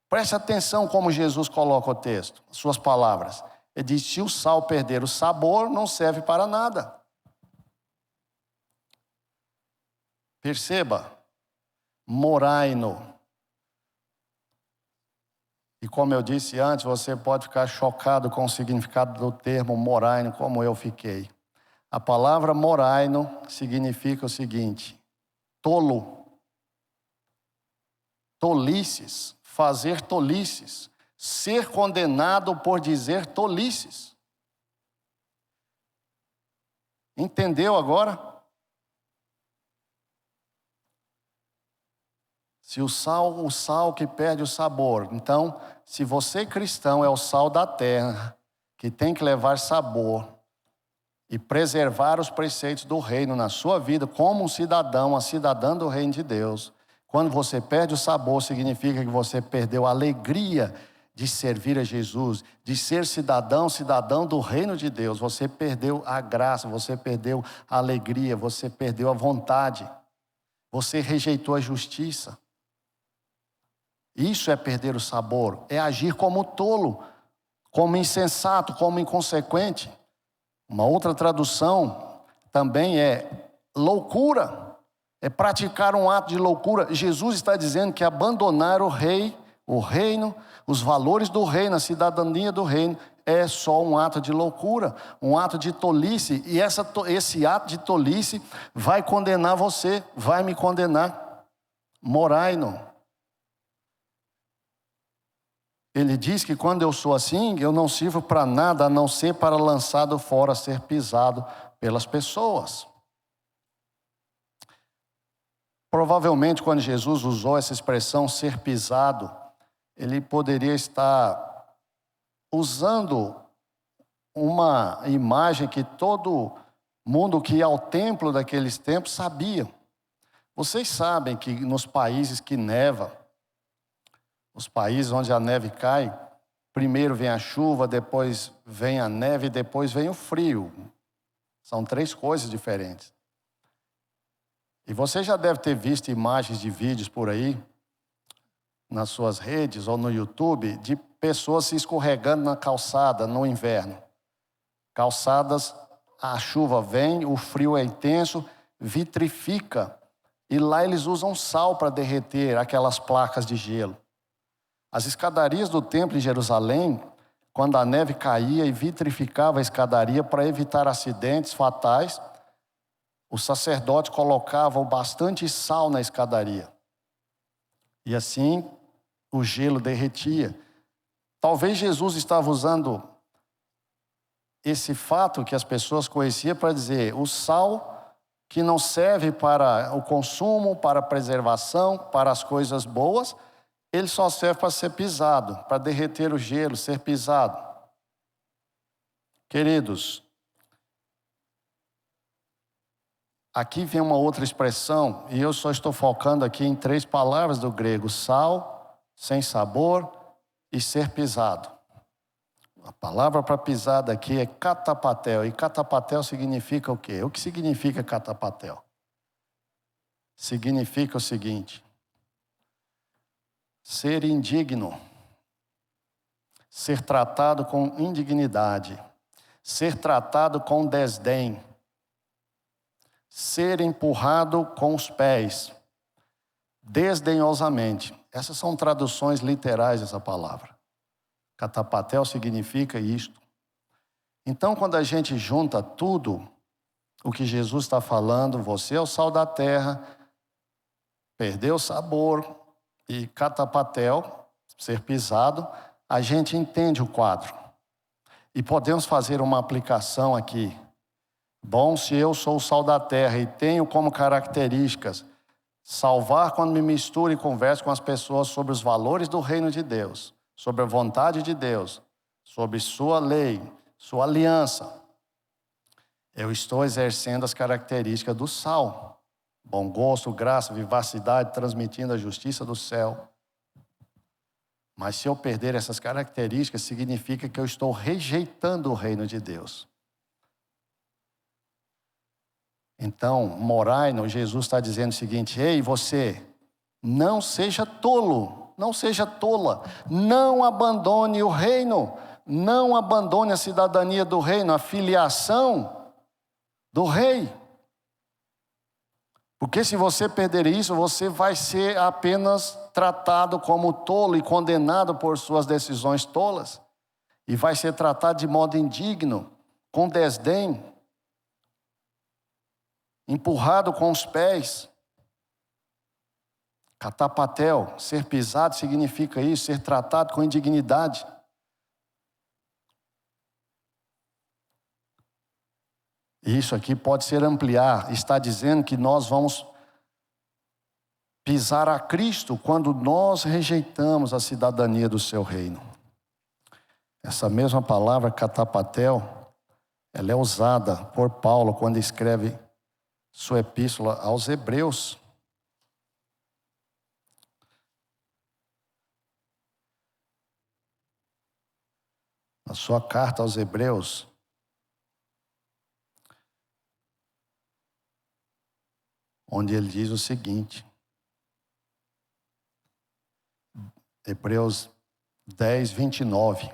Preste atenção como Jesus coloca o texto, suas palavras. Ele diz, se o sal perder o sabor, não serve para nada. Perceba, moraino. E como eu disse antes, você pode ficar chocado com o significado do termo moraino, como eu fiquei. A palavra moraino significa o seguinte, tolo, tolices, fazer tolices, ser condenado por dizer tolices. Entendeu agora? Se o sal que perde o sabor. Então, se você cristão é o sal da terra, que tem que levar sabor e preservar os preceitos do reino na sua vida, como um cidadão, uma cidadã do reino de Deus. Quando você perde o sabor, significa que você perdeu a alegria de servir a Jesus, de ser cidadão do reino de Deus. Você perdeu a graça, você perdeu a alegria, você perdeu a vontade. Você rejeitou a justiça. Isso é perder o sabor, é agir como tolo, como insensato, como inconsequente. Uma outra tradução também é loucura, é praticar um ato de loucura. Jesus está dizendo que abandonar o reino, os valores do reino, a cidadania do reino, é só um ato de loucura, um ato de tolice. E esse ato de tolice vai condenar você, vai me condenar. Moraino. Ele diz que quando eu sou assim, eu não sirvo para nada, a não ser para lançado fora, ser pisado pelas pessoas. Provavelmente, quando Jesus usou essa expressão, ser pisado, ele poderia estar usando uma imagem que todo mundo que ia ao templo daqueles tempos sabia. Vocês sabem que nos países que neva, os países onde a neve cai, primeiro vem a chuva, depois vem a neve e depois vem o frio. São 3 coisas diferentes. E você já deve ter visto imagens de vídeos por aí, nas suas redes ou no YouTube, de pessoas se escorregando na calçada no inverno. Calçadas, a chuva vem, o frio é intenso, vitrifica. E lá eles usam sal para derreter aquelas placas de gelo. As escadarias do templo em Jerusalém, quando a neve caía e vitrificava a escadaria para evitar acidentes fatais, o sacerdote colocava bastante sal na escadaria. E assim o gelo derretia. Talvez Jesus estava usando esse fato que as pessoas conheciam para dizer: o sal que não serve para o consumo, para a preservação, para as coisas boas, ele só serve para ser pisado, para derreter o gelo, ser pisado. Queridos, aqui vem uma outra expressão, e eu só estou focando aqui em 3 palavras do grego: sal, sem sabor e ser pisado. A palavra para pisada aqui é katapatel, e katapatel significa o quê? O que significa katapatel? Significa o seguinte: ser indigno, ser tratado com indignidade, ser tratado com desdém, ser empurrado com os pés, desdenhosamente. Essas são traduções literais dessa palavra. Katapatel significa isto. Então, quando a gente junta tudo o que Jesus está falando, você é o sal da terra, perdeu o sabor, e katapatel, ser pisado, a gente entende o quadro. E podemos fazer uma aplicação aqui. Bom, se eu sou o sal da terra e tenho como características salvar quando me misturo e converso com as pessoas sobre os valores do reino de Deus, sobre a vontade de Deus, sobre sua lei, sua aliança, eu estou exercendo as características do sal. Bom gosto, graça, vivacidade, transmitindo a justiça do céu. Mas se eu perder essas características, significa que eu estou rejeitando o reino de Deus. Então, Moraino, Jesus está dizendo o seguinte: ei, você, não seja tolo, não seja tola, não abandone o reino, não abandone a cidadania do reino, a filiação do rei. Porque se você perder isso, você vai ser apenas tratado como tolo e condenado por suas decisões tolas. E vai ser tratado de modo indigno, com desdém, empurrado com os pés. Katapatel, ser pisado significa isso, ser tratado com indignidade. Isso aqui pode ser ampliar, está dizendo que nós vamos pisar a Cristo quando nós rejeitamos a cidadania do seu reino. Essa mesma palavra, katapatel, ela é usada por Paulo quando escreve sua epístola aos Hebreus. Na sua carta aos Hebreus, onde ele diz o seguinte, Hebreus 10, 29.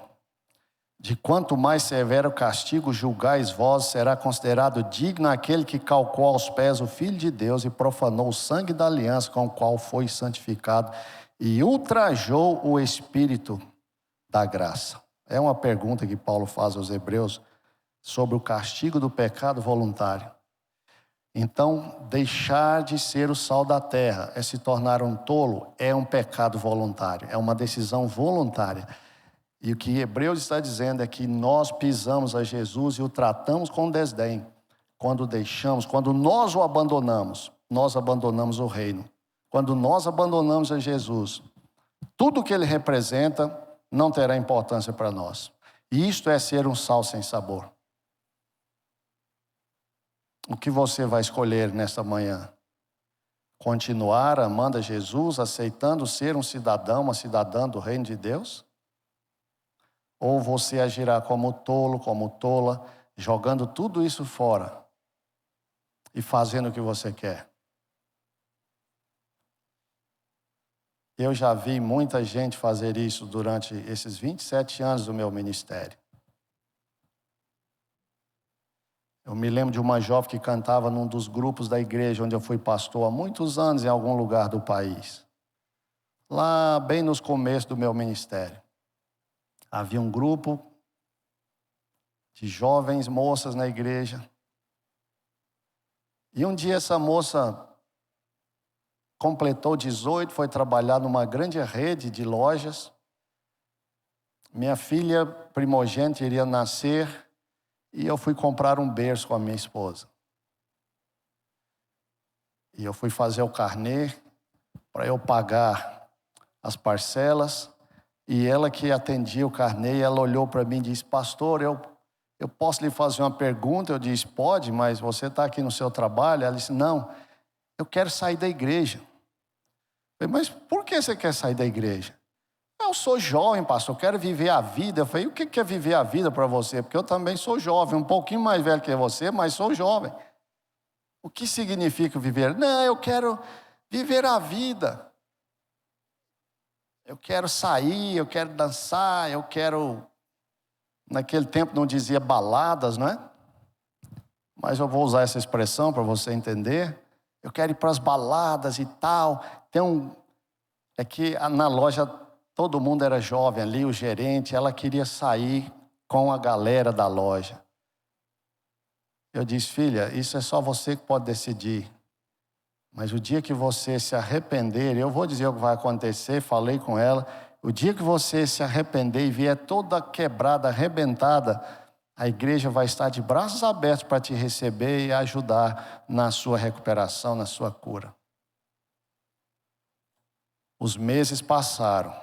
De quanto mais severo castigo julgais vós, será considerado digno aquele que calcou aos pés o Filho de Deus e profanou o sangue da aliança com o qual foi santificado e ultrajou o Espírito da graça. É uma pergunta que Paulo faz aos Hebreus sobre o castigo do pecado voluntário. Então, deixar de ser o sal da terra é se tornar um tolo, é um pecado voluntário, é uma decisão voluntária. E o que Hebreus está dizendo é que nós pisamos a Jesus e o tratamos com desdém. Quando deixamos, quando nós o abandonamos, nós abandonamos o reino. Quando nós abandonamos a Jesus, tudo que ele representa não terá importância para nós. E isto é ser um sal sem sabor. O que você vai escolher nesta manhã? Continuar amando a Jesus, aceitando ser um cidadão, uma cidadã do reino de Deus? Ou você agirá como tolo, como tola, jogando tudo isso fora e fazendo o que você quer? Eu já vi muita gente fazer isso durante esses 27 anos do meu ministério. Eu me lembro de uma jovem que cantava num dos grupos da igreja onde eu fui pastor há muitos anos em algum lugar do país. lá bem nos começos do meu ministério. Havia um grupo de jovens moças na igreja. E um dia essa moça completou 18, foi trabalhar numa grande rede de lojas. Minha filha primogênita iria nascer e eu fui comprar um berço com a minha esposa. E eu fui fazer o carnê para eu pagar as parcelas. E ela que atendia o carnê, ela olhou para mim e disse: pastor, eu posso lhe fazer uma pergunta? Eu disse: pode, mas você está aqui no seu trabalho? Ela disse: não, eu quero sair da igreja. Eu falei: mas por que você quer sair da igreja? Eu sou jovem, pastor, eu quero viver a vida. Eu falei: o que é viver a vida para você? Porque eu também sou jovem, um pouquinho mais velho que você, mas sou jovem. O que significa viver? Não, eu quero viver a vida. Eu quero sair, eu quero dançar, eu quero... Naquele tempo não dizia baladas, não é? Mas eu vou usar essa expressão para você entender. Eu quero ir para as baladas e tal. É que na loja todo mundo era jovem ali, o gerente, ela queria sair com a galera da loja. Eu disse: filha, isso é só você que pode decidir. Mas o dia que você se arrepender, eu vou dizer o que vai acontecer, falei com ela. O dia que você se arrepender e vier toda quebrada, arrebentada, a igreja vai estar de braços abertos para te receber e ajudar na sua recuperação, na sua cura. Os meses passaram.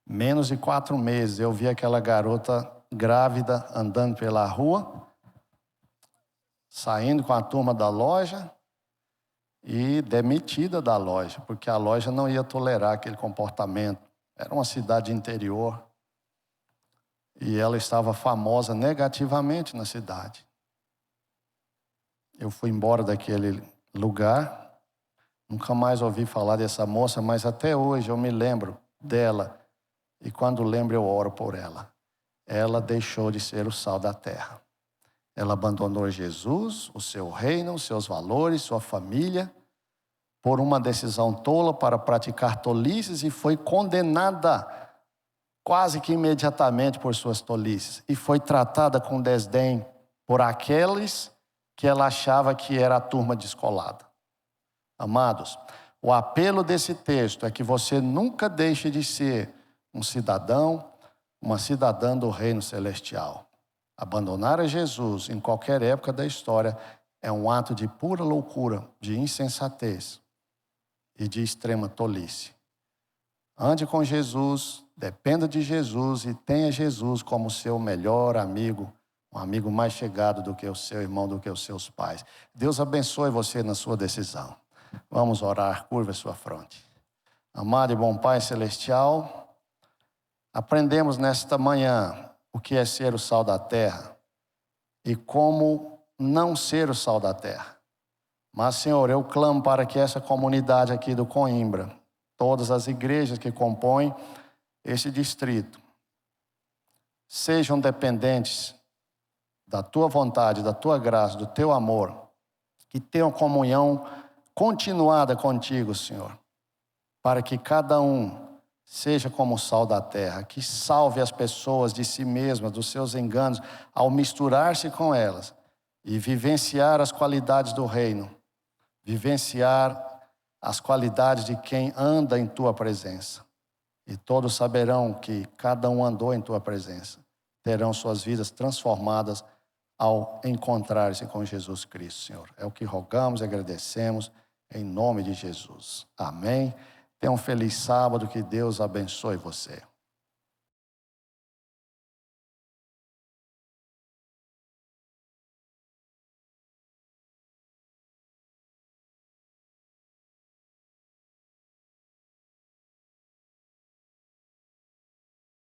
Menos de 4 meses, eu vi aquela garota grávida andando pela rua, saindo com a turma da loja e demitida da loja, porque a loja não ia tolerar aquele comportamento. Era uma cidade interior e ela estava famosa negativamente na cidade. Eu fui embora daquele lugar, nunca mais ouvi falar dessa moça, mas até hoje eu me lembro dela e quando lembro eu oro por ela. Ela deixou de ser o sal da terra. Ela abandonou Jesus, o seu reino, os seus valores, sua família, por uma decisão tola para praticar tolices e foi condenada quase que imediatamente por suas tolices. E foi tratada com desdém por aqueles que ela achava que era a turma descolada. Amados, o apelo desse texto é que você nunca deixe de ser um cidadão, uma cidadã do reino celestial. Abandonar a Jesus em qualquer época da história é um ato de pura loucura, de insensatez e de extrema tolice. Ande com Jesus, dependa de Jesus e tenha Jesus como seu melhor amigo, um amigo mais chegado do que o seu irmão, do que os seus pais. Deus abençoe você na sua decisão. Vamos orar, curva a sua fronte. Amado e bom Pai Celestial, aprendemos nesta manhã o que é ser o sal da terra e como não ser o sal da terra. Mas, Senhor, eu clamo para que essa comunidade aqui do Coimbra, todas as igrejas que compõem esse distrito, sejam dependentes da Tua vontade, da Tua graça, do Teu amor, que tenham comunhão continuada contigo, Senhor, para que cada um seja como o sal da terra, que salve as pessoas de si mesmas, dos seus enganos, ao misturar-se com elas e vivenciar as qualidades do reino, vivenciar as qualidades de quem anda em Tua presença. E todos saberão que cada um andou em Tua presença, terão suas vidas transformadas ao encontrar-se com Jesus Cristo, Senhor. É o que rogamos e agradecemos em nome de Jesus. Amém. Tenha um feliz sábado, que Deus abençoe você.